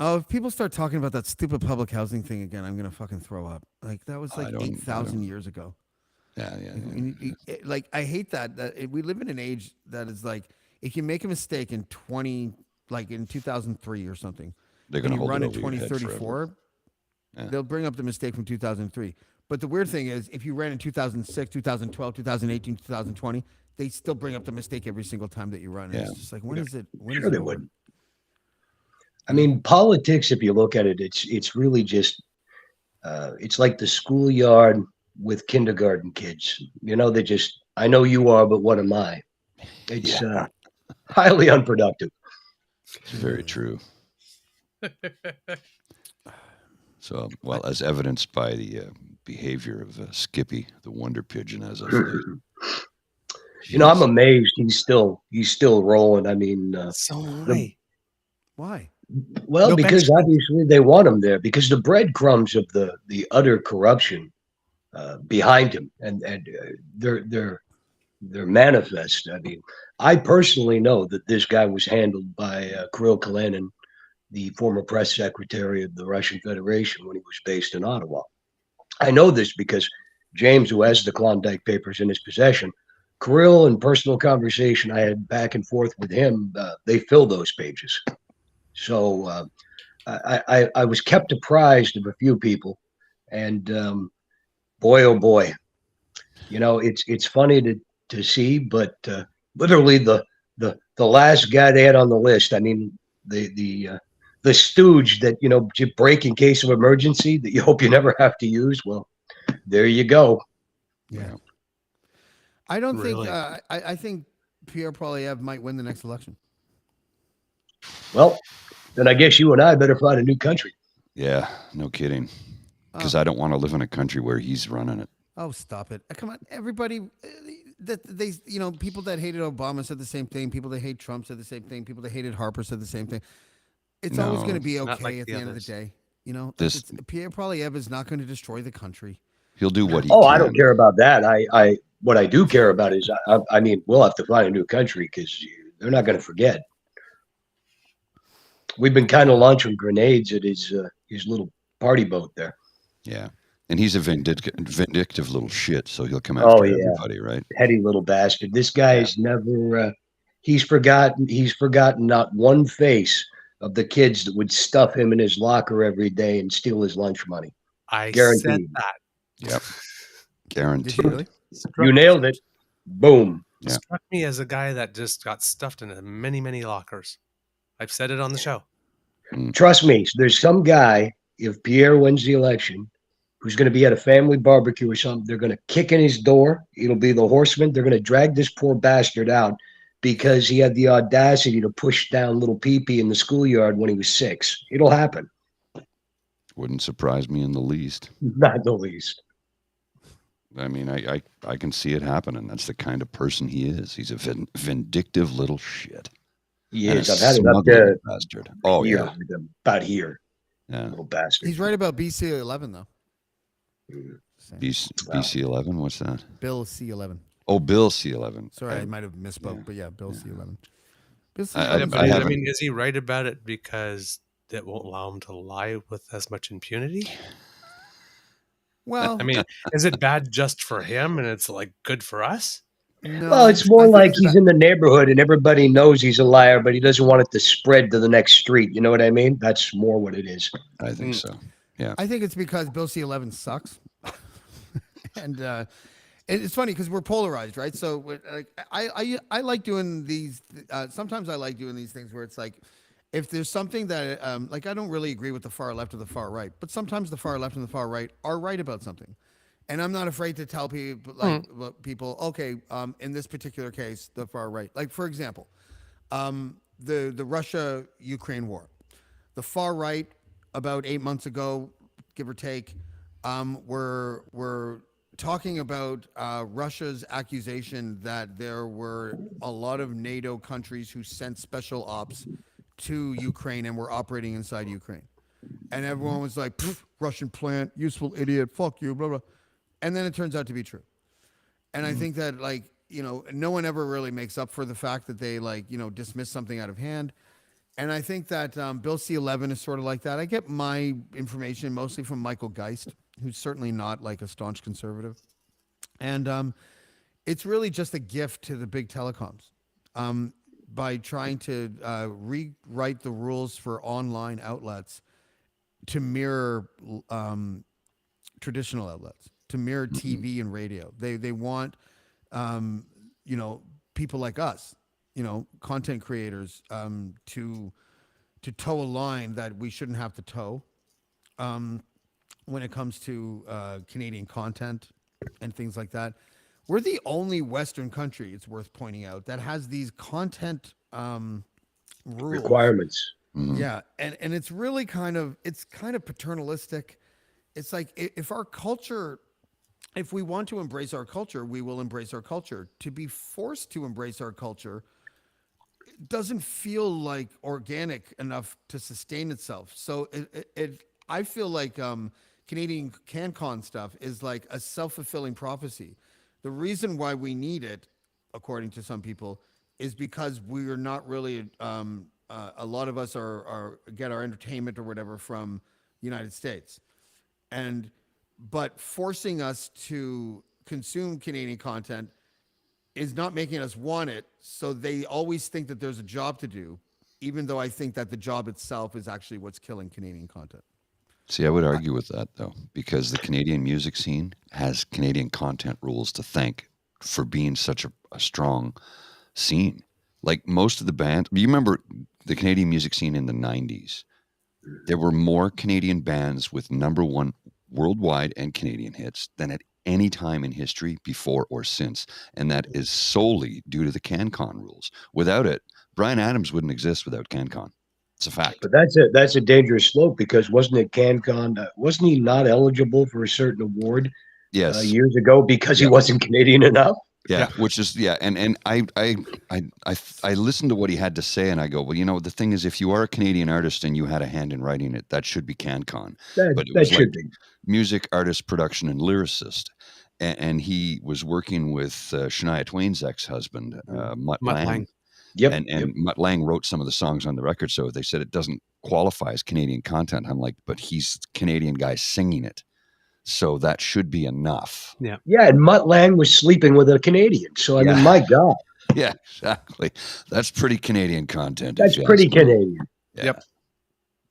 Oh, if people start talking about that stupid public housing thing again, I'm gonna fucking throw up. Like that was like 8,000 years ago. Yeah. Like I hate that we live in an age that is like if you make a mistake in 2003 or something, they're gonna hold run it in over your head 2034. They'll bring up the mistake from 2003. But the weird thing is, if you ran in 2006, 2012, 2018, 2020, they still bring up the mistake every single time that you run. And it's just like, when is it? Sure they would. I mean, politics, if you look at it, it's really just, it's like the schoolyard with kindergarten kids. You know, they just, I know you are, but what am I? It's highly unproductive. It's very true. So, well, as evidenced by the behavior of Skippy, the wonder pigeon, as of late. You know, I'm amazed he's still rolling. I mean, why? Well, because obviously they want him there because the breadcrumbs of the utter corruption behind him and they're manifest. I mean, I personally know that this guy was handled by Kirill Kalinin, the former press secretary of the Russian Federation when he was based in Ottawa. I know this because James, who has the Klondike Papers in his possession, Kirill, in personal conversation I had back and forth with him, they fill those pages. So I was kept apprised of a few people, and boy, oh boy, you know, it's funny to see, but literally the last guy they had on the list, I mean, the stooge that, you know, to break in case of emergency that you hope you never have to use. Well, there you go. Yeah. I don't think, I think Pierre Poilievre might win the next election. Well, then I guess you and I better find a new country. Yeah, no kidding. Because I don't want to live in a country where he's running it. Oh, stop it. Come on. Everybody that they, you know, people that hated Obama said the same thing. People that hate Trump said the same thing. People that hated Harper said the same thing. It's always going to be okay at the end of the day. You know, Pierre Poilievre is not going to destroy the country. He'll do what he can. Oh, I don't care about that. What I do care about is, I mean, we'll have to find a new country because they're not going to forget. We've been kind of launching grenades at his little party boat there. Yeah. And he's a vindictive little shit, so he'll come after everybody, right? Heady little bastard. This guy's never he's forgotten not one face of the kids that would stuff him in his locker every day and steal his lunch money. I Guaranteed. said that. Yep. Guaranteed. Really? You nailed it. Boom. Yeah. Struck me as a guy that just got stuffed into many, many lockers. I've said it on the show. Trust me, there's some guy, if Pierre wins the election, who's going to be at a family barbecue or something. They're going to kick in his door. It'll be the horseman. They're going to drag this poor bastard out because he had the audacity to push down little Pee-Pee in the schoolyard when he was 6. It'll happen. Wouldn't surprise me in the least. Not the least. I mean, I can see it happening. That's the kind of person he is. He's a vindictive little shit. He And is. a I've had it up smug there. little bastard. Oh, here, yeah. about here. Yeah. Little bastard. He's right about BC11 though. BC11? What's that? Bill C11. Oh, Bill C11. Sorry, I might have misspoke, but yeah, Bill C11. Bill I C11. I mean, is he right about it because it won't allow him to lie with as much impunity? Well, I mean, is it bad just for him and it's like good for us? No, Well, it's more like he's in the neighborhood and everybody knows he's a liar, but he doesn't want it to spread to the next street. You know what I mean? That's more what it is. I think so. Yeah. I think it's because Bill C11 sucks. And it's funny because we're polarized, right? So like, I like doing these. Sometimes I like doing these things where it's like, if there's something that like I don't really agree with the far left or the far right, but sometimes the far left and the far right are right about something, and I'm not afraid to tell people okay, in this particular case, the far right, like for example, the Russia-Ukraine war, the far right about 8 months ago, give or take, were talking about Russia's accusation that there were a lot of NATO countries who sent special ops to Ukraine and were operating inside Ukraine. And everyone was like, Russian plant, useful idiot, fuck you, blah, blah. And then it turns out to be true. And I think that, like, you know, no one ever really makes up for the fact that they, like, you know, dismiss something out of hand. And I think that Bill C11 is sort of like that. I get my information mostly from Michael Geist, who's certainly not like a staunch conservative. And it's really just a gift to the big telecoms by trying to rewrite the rules for online outlets to mirror traditional outlets, to mirror TV and radio. They want, you know, people like us, you know, content creators to toe a line that we shouldn't have to toe when it comes to Canadian content and things like that. We're the only Western country, it's worth pointing out, that has these content rules. Requirements. Yeah, and it's really kind of paternalistic. It's like if our culture, if we want to embrace our culture, we will embrace our culture. To be forced to embrace our culture doesn't feel like organic enough to sustain itself. So I feel like Canadian CanCon stuff is like a self-fulfilling prophecy. The reason why we need it, according to some people, is because we are not really a lot of us are get our entertainment or whatever from the United States, but forcing us to consume Canadian content is not making us want it. So they always think that there's a job to do, even though I think that the job itself is actually what's killing Canadian content. See, I would argue with that, though, because the Canadian music scene has Canadian content rules to thank for being such a strong scene. Like most of the band, you remember the Canadian music scene in the 90s? There were more Canadian bands with #1 worldwide and Canadian hits than at any time in history before or since. And that is solely due to the CanCon rules. Without it, Bryan Adams wouldn't exist without CanCon. It's a fact. But that's a dangerous slope because wasn't it CanCon? Wasn't he not eligible for a certain award? Yes. Years ago because he wasn't Canadian enough. Yeah, which is and I listened to what he had to say, and I go, well, you know, the thing is, if you are a Canadian artist and you had a hand in writing it, that should be CanCon. But it was like music artist, production, and lyricist, and he was working with Shania Twain's ex-husband, Mutt Lange. Yep. And Mutt Lange wrote some of the songs on the record, so they said it doesn't qualify as Canadian content. I'm like, but he's a Canadian guy singing it. So that should be enough. Yeah, and Mutt Lange was sleeping with a Canadian. So I mean, my God. Yeah, exactly. That's pretty Canadian content. That's pretty Canadian. Yeah. Yep.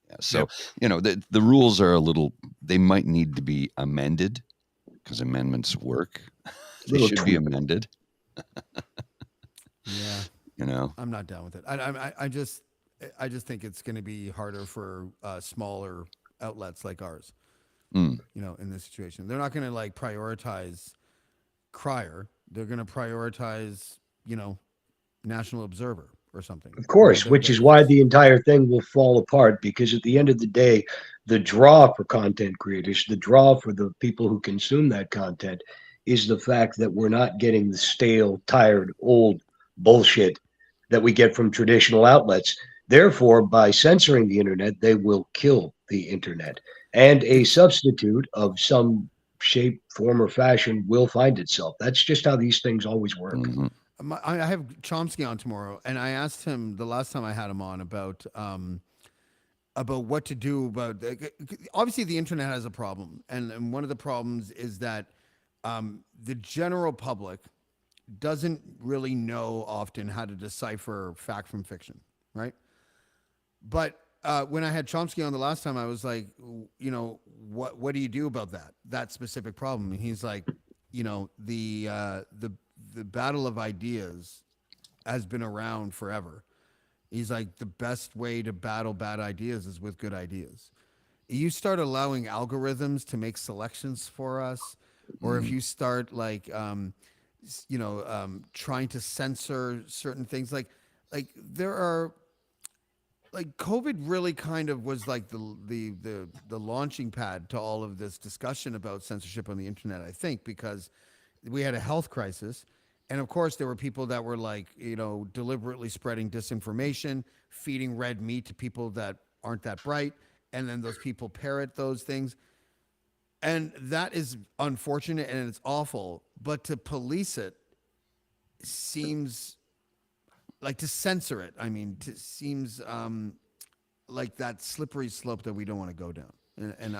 Yeah. So, the rules are they might need to be amended because amendments work. They should be amended. Yeah. I'm not down with it. I just think it's going to be harder for smaller outlets like ours. Mm. In this situation, they're not going to like prioritize Crier. They're going to prioritize, National Observer or something. Of course, which is why the entire thing will fall apart, because at the end of the day, the draw for content creators, the draw for the people who consume that content is the fact that we're not getting the stale, tired, old bullshit that we get from traditional outlets. Therefore, by censoring the internet, they will kill the internet. And a substitute of some shape, form, or fashion will find itself. That's just how these things always work. Mm-hmm. I have Chomsky on tomorrow, and I asked him the last time I had him on about what to do about. Obviously, the internet has a problem, and one of the problems is that the general public doesn't really know often how to decipher fact from fiction, right? But when I had Chomsky on the last time, I was like, what do you do about that specific problem? And he's like, the battle of ideas has been around forever. He's like, the best way to battle bad ideas is with good ideas. You start allowing algorithms to make selections for us, or if you start trying to censor certain things, like there are, like COVID really kind of was like the launching pad to all of this discussion about censorship on the internet, I think, because we had a health crisis. And of course, there were people that were deliberately spreading disinformation, feeding red meat to people that aren't that bright. And then those people parrot those things. And that is unfortunate and it's awful. But to police it seems like, to censor it, seems like that slippery slope that we don't want to go down. And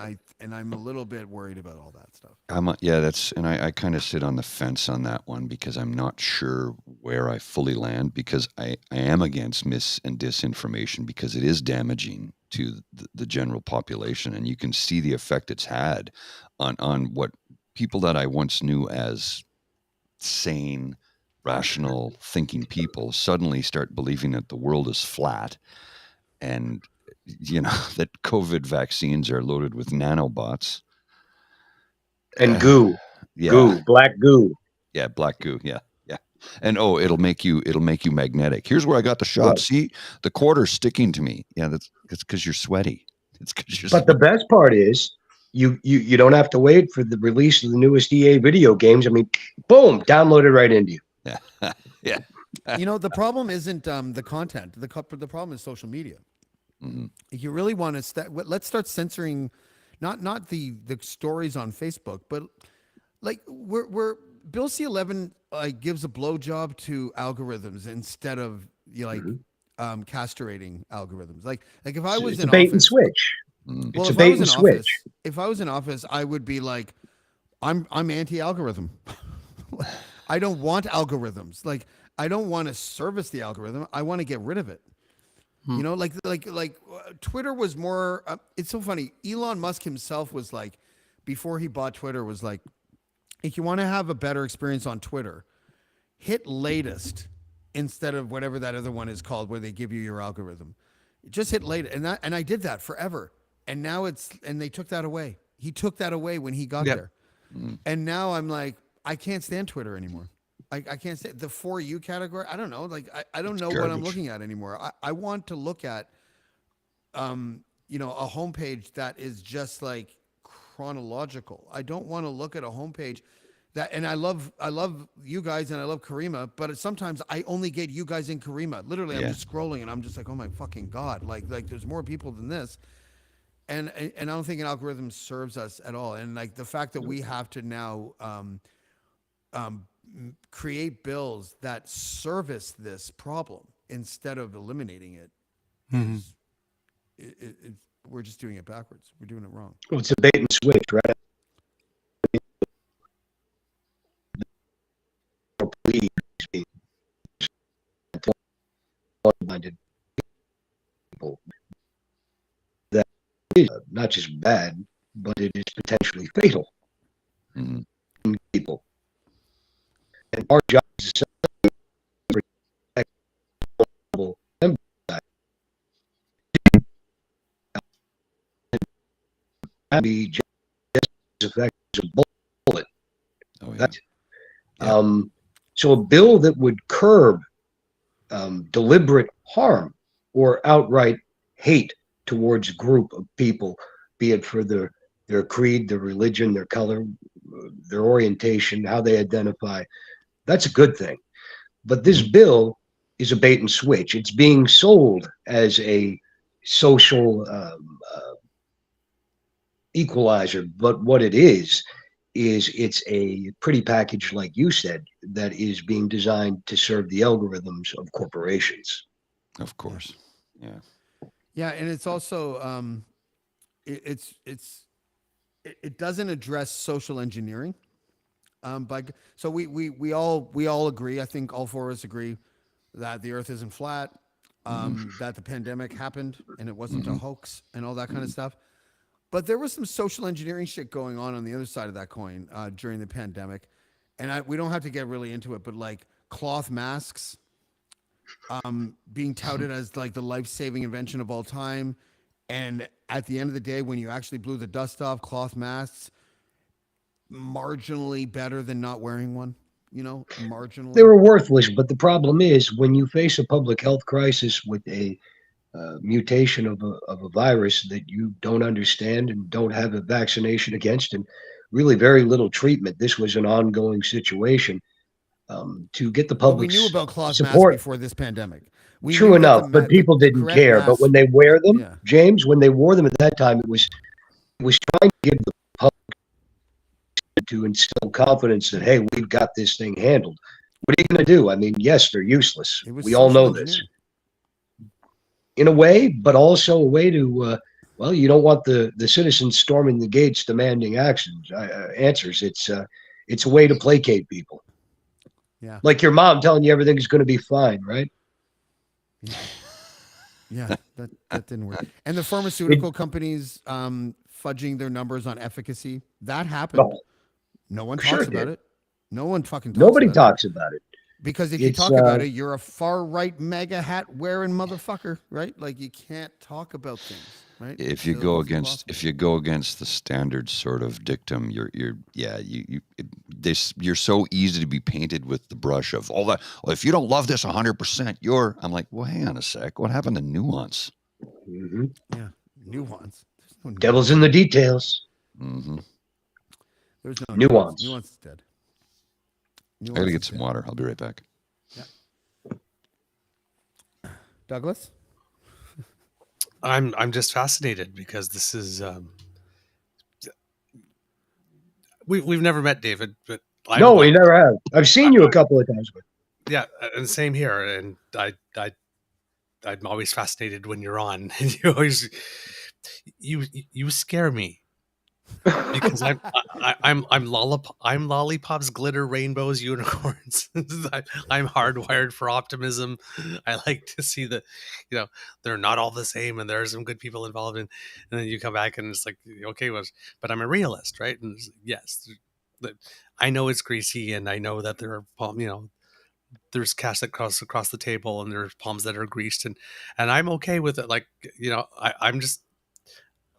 I'm a little bit worried about all that stuff. I kind of sit on the fence on that one because I'm not sure where I fully land, because I am against mis and disinformation because it is damaging to the general population, and you can see the effect it's had on what people that I once knew as sane, rational thinking people suddenly start believing that the world is flat, and that COVID vaccines are loaded with nanobots and goo. Goo, black goo. Yeah, black goo. Yeah. And it'll make you magnetic. Here's where I got the shot. Right. See, the quarter's sticking to me. Yeah, it's because you're sweaty. It's because you're. But the best part is you don't have to wait for the release of the newest EA video games. Boom, downloaded right into you. Yeah. Yeah. The problem isn't the content. The problem is social media. Mm-hmm. If you really want to, let's start censoring, not the stories on Facebook, but like we're Bill C-11 gives a blowjob to algorithms instead of castrating algorithms. Like if I was it's in a bait office, and switch. Well, It's a bait and switch. If I was in office, I would be like, I'm anti-algorithm. I don't want algorithms. Like I don't want to service the algorithm. I want to get rid of it. Like Twitter was more. It's so funny. Elon Musk himself was like, before he bought Twitter, was like, if you want to have a better experience on Twitter, hit latest instead of whatever that other one is called, where they give you your algorithm. Just hit latest, and I did that forever, and now they took that away. He took that away when he got there, and now I'm like, I can't stand Twitter anymore. I can't say the For You category. I don't know. Like I don't know what I'm looking at anymore. I want to look at, a homepage that is just like chronological. I don't want to look at a homepage that, and I love you guys and I love Karima, but sometimes I only get you guys in Karima. Literally, I'm just scrolling and I'm just like, oh my fucking God. Like there's more people than this. And I don't think an algorithm serves us at all. And like the fact that we have to now, create bills that service this problem instead of eliminating it. We're just doing it backwards. We're doing it wrong. Well, it's a bait and switch, right? is not just bad, but it is potentially fatal Mhm. in people. And our job is to protect vulnerable members of that. Be just as effective as a bullet. Oh, yeah. That's, so a bill that would curb deliberate harm or outright hate towards a group of people, be it for their creed, their religion, their color, their orientation, how they identify, that's a good thing. But this bill is a bait and switch. It's being sold as a social equalizer, but what it is it's a pretty package, like you said, that is being designed to serve the algorithms of corporations. Of course. Yeah. Yeah, and it's also it doesn't address social engineering. So we all agree. I think all four of us agree that the Earth isn't flat, that the pandemic happened and it wasn't a hoax and all that kind of stuff. But there was some social engineering shit going on the other side of that coin during the pandemic, and we don't have to get really into it, but like cloth masks being touted as like the life-saving invention of all time, and at the end of the day, when you actually blew the dust off, cloth masks marginally better than not wearing one. You know, marginally. They were worthless, but the problem is when you face a public health crisis with a mutation of a virus that you don't understand and don't have a vaccination against, and really very little treatment. This was an ongoing situation. To get the public we knew about cloth support masks before this pandemic. True enough, but people didn't care. But when they wear them, James, when they wore them at that time, it was trying to give the public to instill confidence that, hey, we've got this thing handled. What are you going to do? I mean, yes, they're useless. We all know this. In a way, but also a way to, well, you don't want the citizens storming the gates demanding answers. It's a way to placate people. Yeah. Like your mom telling you everything's going to be fine, right? Yeah, that didn't work. And the pharmaceutical companies fudging their numbers on efficacy, that happened. No one talks about it. No one fucking talks Nobody about talks about it. Because if you talk about it, you're a far right mega hat wearing motherfucker, right? Like you can't talk about things, right? If you go against the standard sort of dictum, you're so easy to be painted with the brush of all that. Well, if you don't love this 100%, I'm like, well, hang on a sec. What happened to nuance? Mm-hmm. Yeah, nuance. No Devil's in the details. Mm-hmm. There's no nuance. Nuance is dead. I gotta get some water. I'll be right back. Yeah. Douglas? I'm just fascinated because this is we've never met, David, but no, we never have. I've seen you a couple of times. Yeah, and same here. And I'm always fascinated when you're on, and you scare me. Because I'm lollipops, glitter, rainbows, unicorns. I'm hardwired for optimism. I like to see that, they're not all the same, and there are some good people involved. And then you come back, and it's like, okay, but I'm a realist, right? And yes, I know it's greasy, and I know that there are there's cash that crosses across the table, and there's palms that are greased, and I'm okay with it. Like,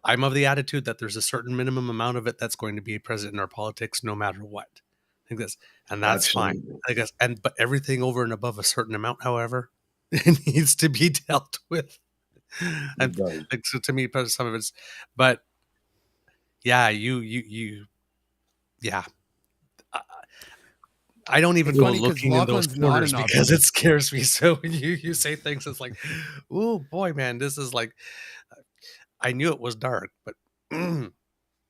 I'm of the attitude that there's a certain minimum amount of it that's going to be present in our politics, no matter what. I think that's Absolutely fine. I guess, but everything over and above a certain amount, however, it needs to be dealt with. And so to me, some of it's, but yeah, yeah. I don't even go looking in those corners because it scares me. So when you say things, it's like, oh boy, man, this is like. I knew it was dark, but I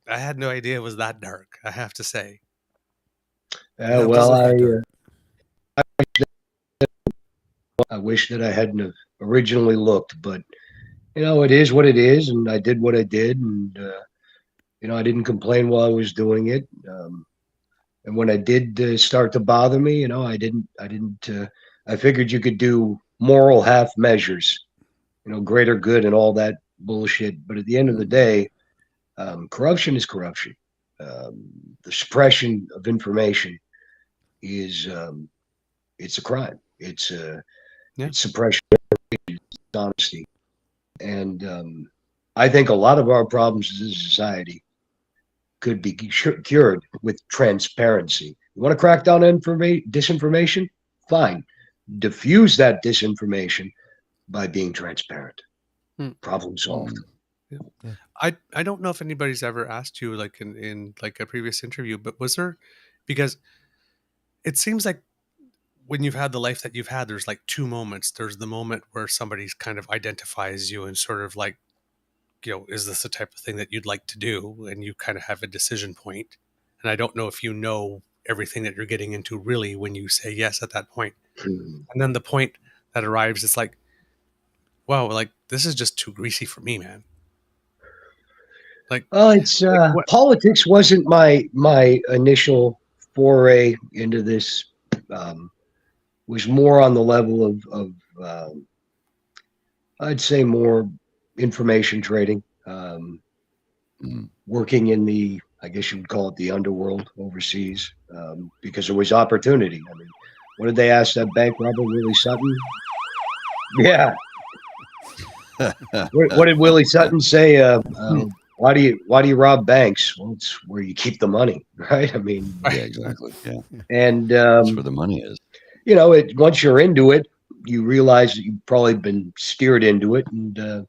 had no idea it was that dark, I have to say. Well, I wish that I hadn't have originally looked, but it is what it is, and I did what I did, and I didn't complain while I was doing it. And when I did start to bother me, I didn't. I figured you could do moral half measures, greater good and all that bullshit. But at the end of the day, corruption is corruption. The suppression of information is it's a crime. It's suppression, honesty, and I think a lot of our problems as a society could be cured with transparency. You want to crack down on disinformation? Fine. Diffuse that disinformation by being transparent. Problem solved. I don't know if anybody's ever asked you, like in like a previous interview, but was there, because it seems like when you've had the life that you've had, there's like two moments. There's the moment where somebody's kind of identifies you and sort of like, you know, is this the type of thing that you'd like to do? And you kind of have a decision point. And I don't know if you know everything that you're getting into really when you say yes at that point. And then the point that arrives, it's like, wow, like this is just too greasy for me, man. Like, it's politics wasn't my initial foray into this. Was more on the level of I'd say more information trading, working in the, I guess you would call it the underworld overseas, because there was opportunity. I mean, what did they ask that bank robber, Willie Sutton? Yeah. What did Willie Sutton say? Why do you rob banks? Well, it's where you keep the money, right? I mean, yeah, exactly. Yeah, and that's where the money is. You know, once you're into it, you realize that you've probably been steered into it, and you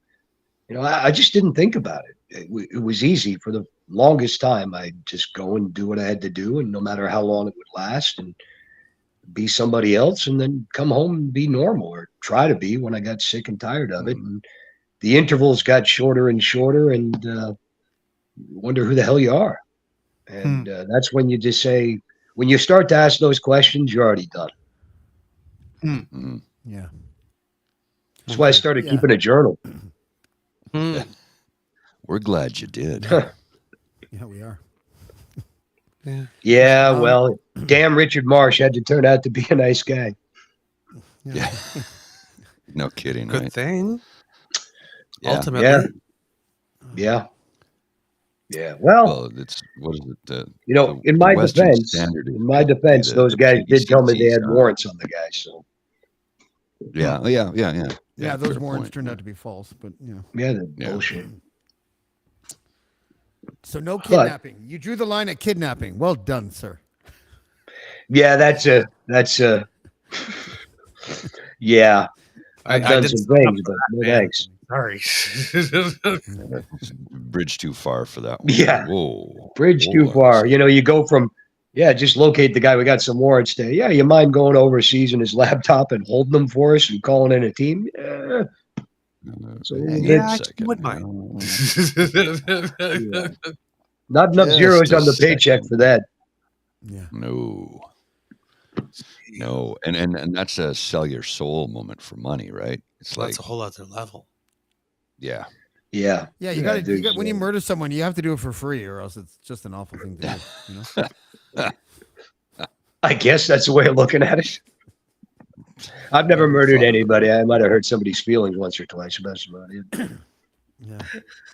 know, I just didn't think about it. It was easy for the longest time. I'd just go and do what I had to do, and no matter how long it would last, and be somebody else, and then come home and be normal, or try to be when I got sick and tired of it. And the intervals got shorter and shorter, and you wonder who the hell you are. And that's when you just say, when you start to ask those questions, you're already done. Yeah. That's why I started keeping a journal. Yeah. We're glad you did. Yeah, we are. Yeah, well, damn, Richard Marsh had to turn out to be a nice guy. Yeah. No kidding. Good right? thing. Yeah. Ultimately. Yeah. Well, it's what is it? You know, in my defense, those guys did tell me they had warrants on the guy. So. Yeah, those warrants turned out to be false, but you know. Yeah, they're bullshit. So no kidnapping. You drew the line at kidnapping. Well done, sir. Yeah, that's a yeah. I've done some things, but no thanks. Sorry. Bridge too far for that one. Yeah. Whoa. Bridge too far. You know, you go from, just locate the guy. We got some warrants today. Yeah, you mind going overseas in his laptop and holding them for us and calling in a team? Yeah. So I wouldn't mind. Not enough zeros on the paycheck for that. Yeah. No. And that's a sell your soul moment for money, right? It's that's a whole other level. Yeah. Yeah. Yeah, you got to when you murder someone, you have to do it for free, or else it's just an awful thing to do. You know? I guess that's the way of looking at it. I've never murdered anybody. I might have hurt somebody's feelings once or twice. But that's about it. Yeah.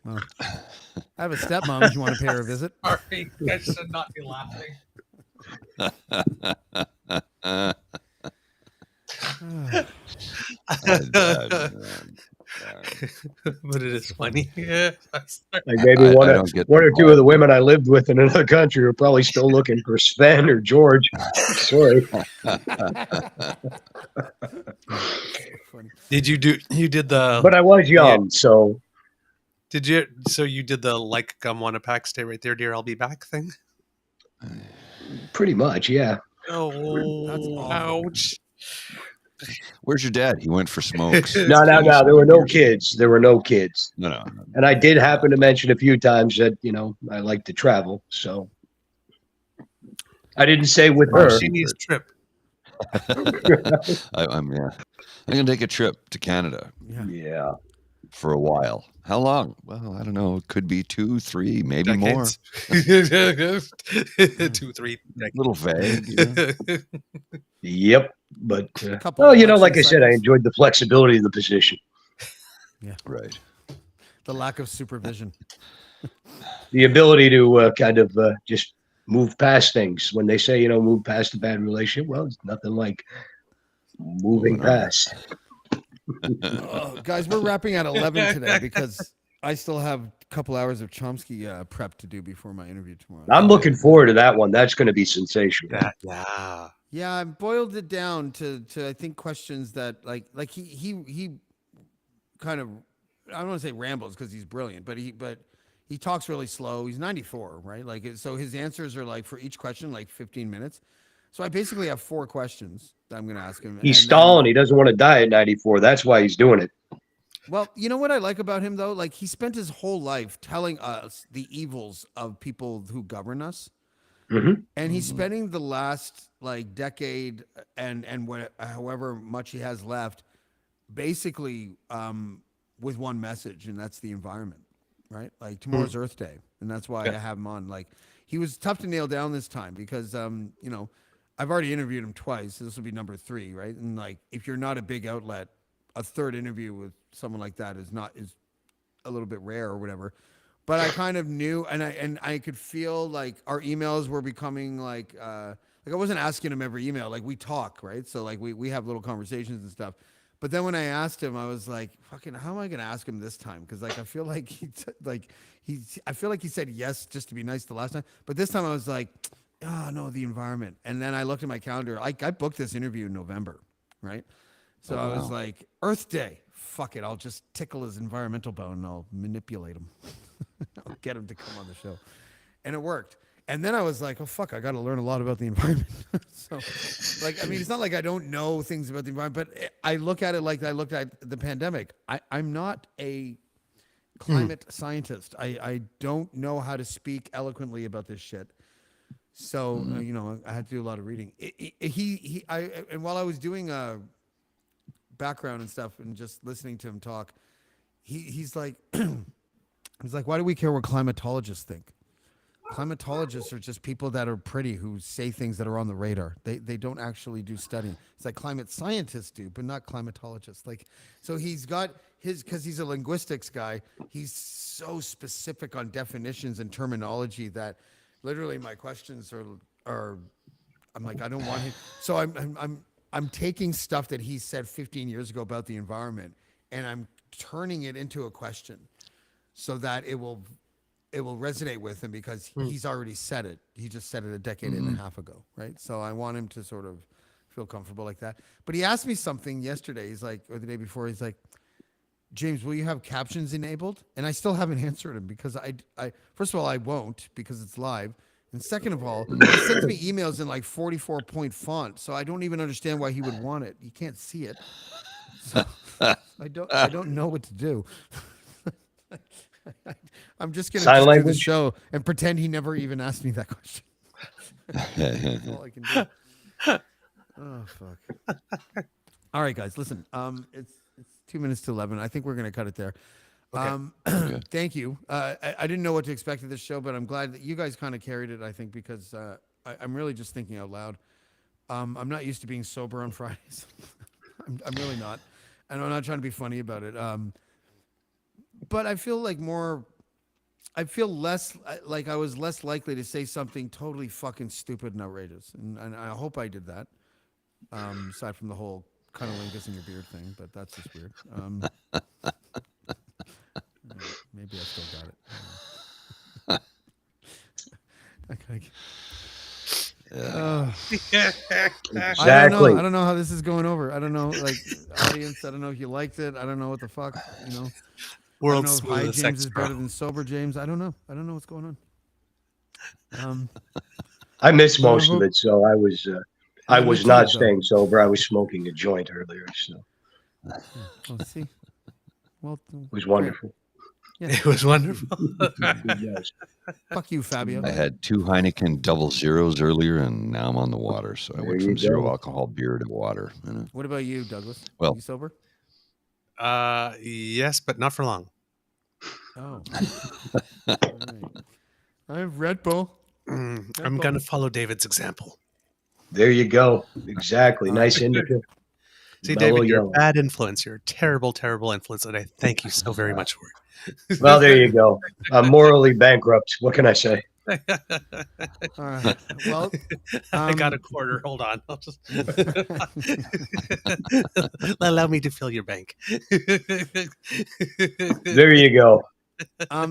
Well, I have a stepmom. You want to pay her a visit? Sorry, I should not be laughing. But it is funny. Yeah. Like maybe one or two of the women I lived with in another country are probably still looking for Sven or George. Sorry. You did the, but I was young, so you did the like gum wanna pack, stay right there, dear, I'll be back thing? Pretty much, yeah. Oh, that's ouch. Where's your dad? He went for smokes. No. There were no kids. No. And I did happen to mention a few times that, I like to travel. So I didn't say with her. She needs a trip. I'm going to take a trip to Canada. Yeah. For a while. How long? Well, I don't know. It could be 2, 3, maybe decades. More. 2, 3 decades. Little vague. Yep. But, like I said, I enjoyed the flexibility of the position. Yeah. Right. The lack of supervision. The ability to kind of just move past things. When they say, move past a bad relationship, well, it's nothing like moving past. Guys, we're wrapping at 11 today because I still have a couple hours of Chomsky prep to do before my interview tomorrow. I'm looking forward to that one. That's going to be sensational. Yeah. Yeah, I boiled it down to I think questions that like he kind of, I don't want to say rambles because he's brilliant, but he talks really slow. He's 94, right? Like, so his answers are like for each question like 15 minutes. So I basically have 4 questions that I'm going to ask him. He's stalling. He doesn't want to die at 94. That's why he's doing it. Well, you know what I like about him though? Like, he spent his whole life telling us the evils of people who govern us. Mm-hmm. And he's spending the last like decade and however much he has left, basically with one message, and that's the environment, right? Like, tomorrow's Earth Day, and that's why I have him on. Like, he was tough to nail down this time because I've already interviewed him twice. So this will be number 3, right? And like, if you're not a big outlet, a third interview with someone like that is a little bit rare or whatever. But I kind of knew, and I could feel like our emails were becoming like I wasn't asking him every email. Like, we talk, right? So like we have little conversations and stuff. But then when I asked him, I was like, "Fucking, how am I going to ask him this time?" Because like I feel like he said yes just to be nice the last time. But this time I was like, "Oh no, the environment." And then I looked at my calendar. I booked this interview in November, right? So I was like, Earth Day. Fuck it, I'll just tickle his environmental bone and I'll manipulate him. I'll get him to come on the show. And it worked. And then I was like, oh, fuck, I got to learn a lot about the environment. So, like, I mean, it's not like I don't know things about the environment, but I look at it like I looked at the pandemic. I'm not a climate scientist. I don't know how to speak eloquently about this shit. So, I had to do a lot of reading. And while I was doing background and stuff and just listening to him talk, he's like, why do we care what climatologists think? Climatologists are just people that are pretty who say things that are on the radar. They don't actually do studying. It's like climate scientists do, but not climatologists. Like, so he's got because he's a linguistics guy, he's so specific on definitions and terminology that literally my questions are I'm like, I don't want him. So I'm taking stuff that he said 15 years ago about the environment and I'm turning it into a question so that it will resonate with him because he's already said it. He just said it a decade and a half ago, right? So I want him to sort of feel comfortable like that. But he asked me something yesterday. He's like, or the day before, he's like, James, will you have captions enabled? And I still haven't answered him because I first of all, I won't because it's live. And second of all, he sends me emails in like 44-point font. So I don't even understand why he would want it. You can't see it. So I don't know what to do. I'm just going to do the show and pretend he never even asked me that question. That's all I can do. Oh, fuck. All right, guys, listen. It's 2 minutes to 11. I think we're going to cut it there. Okay. Thank you. I didn't know what to expect of this show, but I'm glad that you guys kind of carried it, I think, because I'm really just thinking out loud. I'm not used to being sober on Fridays. I'm really not. And I'm not trying to be funny about it. But I feel like I feel less like I was less likely to say something totally fucking stupid and outrageous. And I hope I did that. Aside from the whole cunnilingus in your beard thing, but that's just weird. Maybe I still got it. Exactly. I don't know how this is going over. I don't know, like, audience. I don't know if you liked it. I don't know what the fuck, World's I don't know if high James is better than sober James. I don't know. I don't know what's going on. I missed most of it, so I was not staying sober. I was smoking a joint earlier, so let's see. Well, it was wonderful. Yeah. It was wonderful. Yes. Fuck you, Fabio. I had 2 Heineken 0.0s earlier, and now I'm on the water. So I went from 0 alcohol beer to water. What about you, Douglas? Well, you sober? Yes, but not for long. Oh. Right. I have Red Bull. I'm going to follow David's example. There you go. Exactly. Nice indicator. See, Mellow David, you're a yellow. bad influence. You're a terrible, terrible influence, and I thank you so very much for it. Well, there you go. I'm morally bankrupt. What can I say? All right. Well, I got a quarter. Hold on. I'll just allow me to fill your bank. There you go.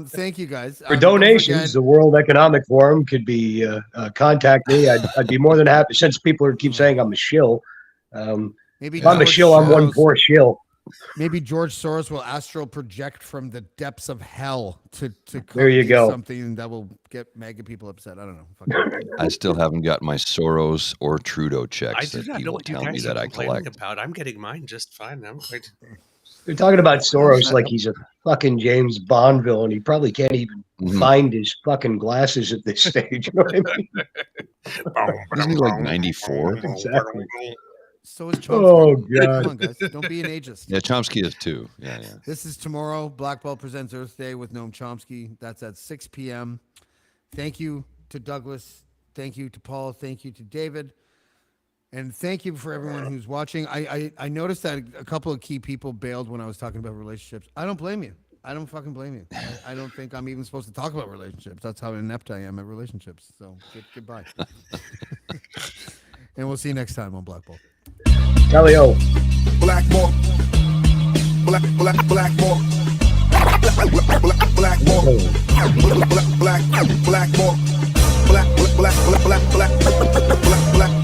Thank you guys. For Don't donations, forget- the World Economic Forum could be contact me. I'd be more than happy. Since people keep saying I'm a shill, Maybe if I'm a George shill, I'm one Soros- poor shill. Maybe George Soros will astral project from the depths of hell to There you do go. something that will get MAGA people upset. I don't know. Fuck it. I still haven't got my Soros or Trudeau I checks do that not know people what you tell me guys that are I complaining collect. about. I'm getting mine just fine. I'm quite. They're talking about Soros like he's a fucking James Bond villain. He probably can't even find his fucking glasses at this stage. You know what I mean? Isn't he like 94? Exactly. So is Chomsky. Oh, God. Come on, guys. Don't be an ageist. Yeah, Chomsky is too. Yeah, yeah. This is tomorrow. Blackballed presents Earth Day with Noam Chomsky. That's at 6 p.m. Thank you to Douglas. Thank you to Paul. Thank you to David. And thank you for everyone who's watching. I noticed that a couple of key people bailed when I was talking about relationships. I don't blame you. I don't fucking blame you. I don't think I'm even supposed to talk about relationships. That's how inept I am at relationships. So goodbye. And we'll see you next time on Blackball. Calio. Blackball. Blackball. Blackball. Blackball. Black.